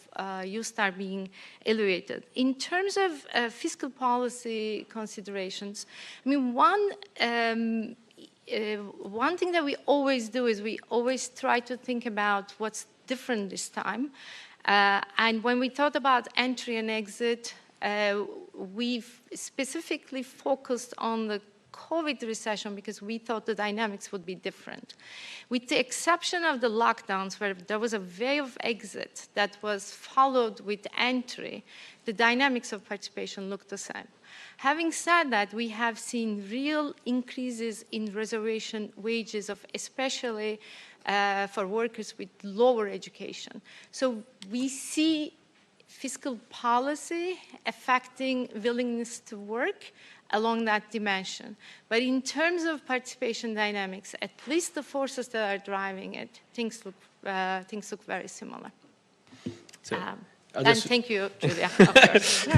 U-Star being evaluated. In terms of fiscal policy considerations, I mean, one thing that we always do is we always try to think about what's different this time. And when we thought about entry and exit, we've specifically focused on the COVID recession because we thought the dynamics would be different. With the exception of the lockdowns where there was a way of exit that was followed with entry, the dynamics of participation looked the same. Having said that, we have seen real increases in reservation wages of especially for workers with lower education. So we see fiscal policy affecting willingness to work along that dimension. But in terms of participation dynamics, at least the forces that are driving it, things look very similar. So, and thank you, Julia. Of course.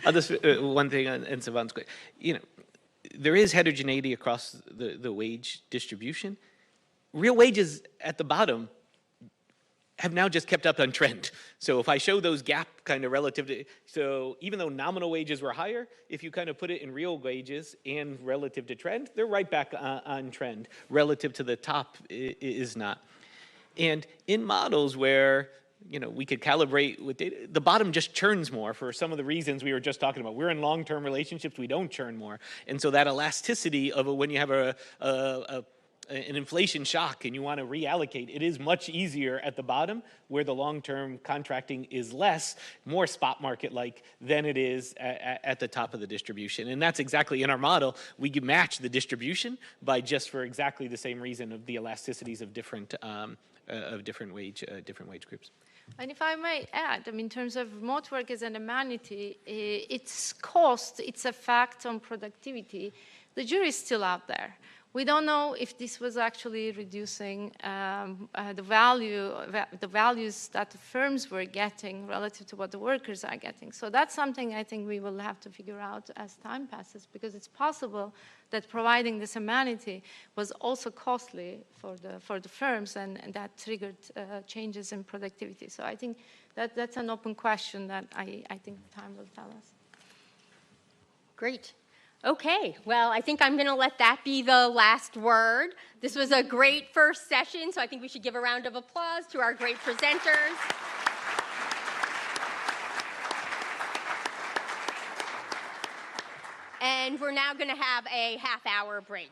I'll just one thing on Sylvain's question. You know, there is heterogeneity across the wage distribution. Real wages at the bottom have now just kept up on trend. So if I show those gap kind of relative to, so even though nominal wages were higher, if you kind of put it in real wages and relative to trend, they're right back on trend. Relative to the top is not. And in models where, you know, we could calibrate with data, the bottom just churns more for some of the reasons we were just talking about. We're in long-term relationships, we don't churn more. And so that elasticity of when you have an inflation shock and you want to reallocate, it is much easier at the bottom where the long-term contracting is less, more spot market-like than it is at the top of the distribution. And that's exactly in our model. We can match the distribution by just for exactly the same reason of the elasticities of different wage groups. And if I may add, I mean, in terms of remote work as an amenity, its cost, its effect on productivity, the jury is still out there. We don't know if this was actually reducing the values that the firms were getting relative to what the workers are getting. So that's something I think we will have to figure out as time passes, because it's possible that providing this amenity was also costly for the firms, and that triggered changes in productivity. So I think that's an open question that I think time will tell us. Great. Okay, well, I think I'm going to let that be the last word. This was a great first session, so I think we should give a round of applause to our great presenters. and we're now going to have a half-hour break.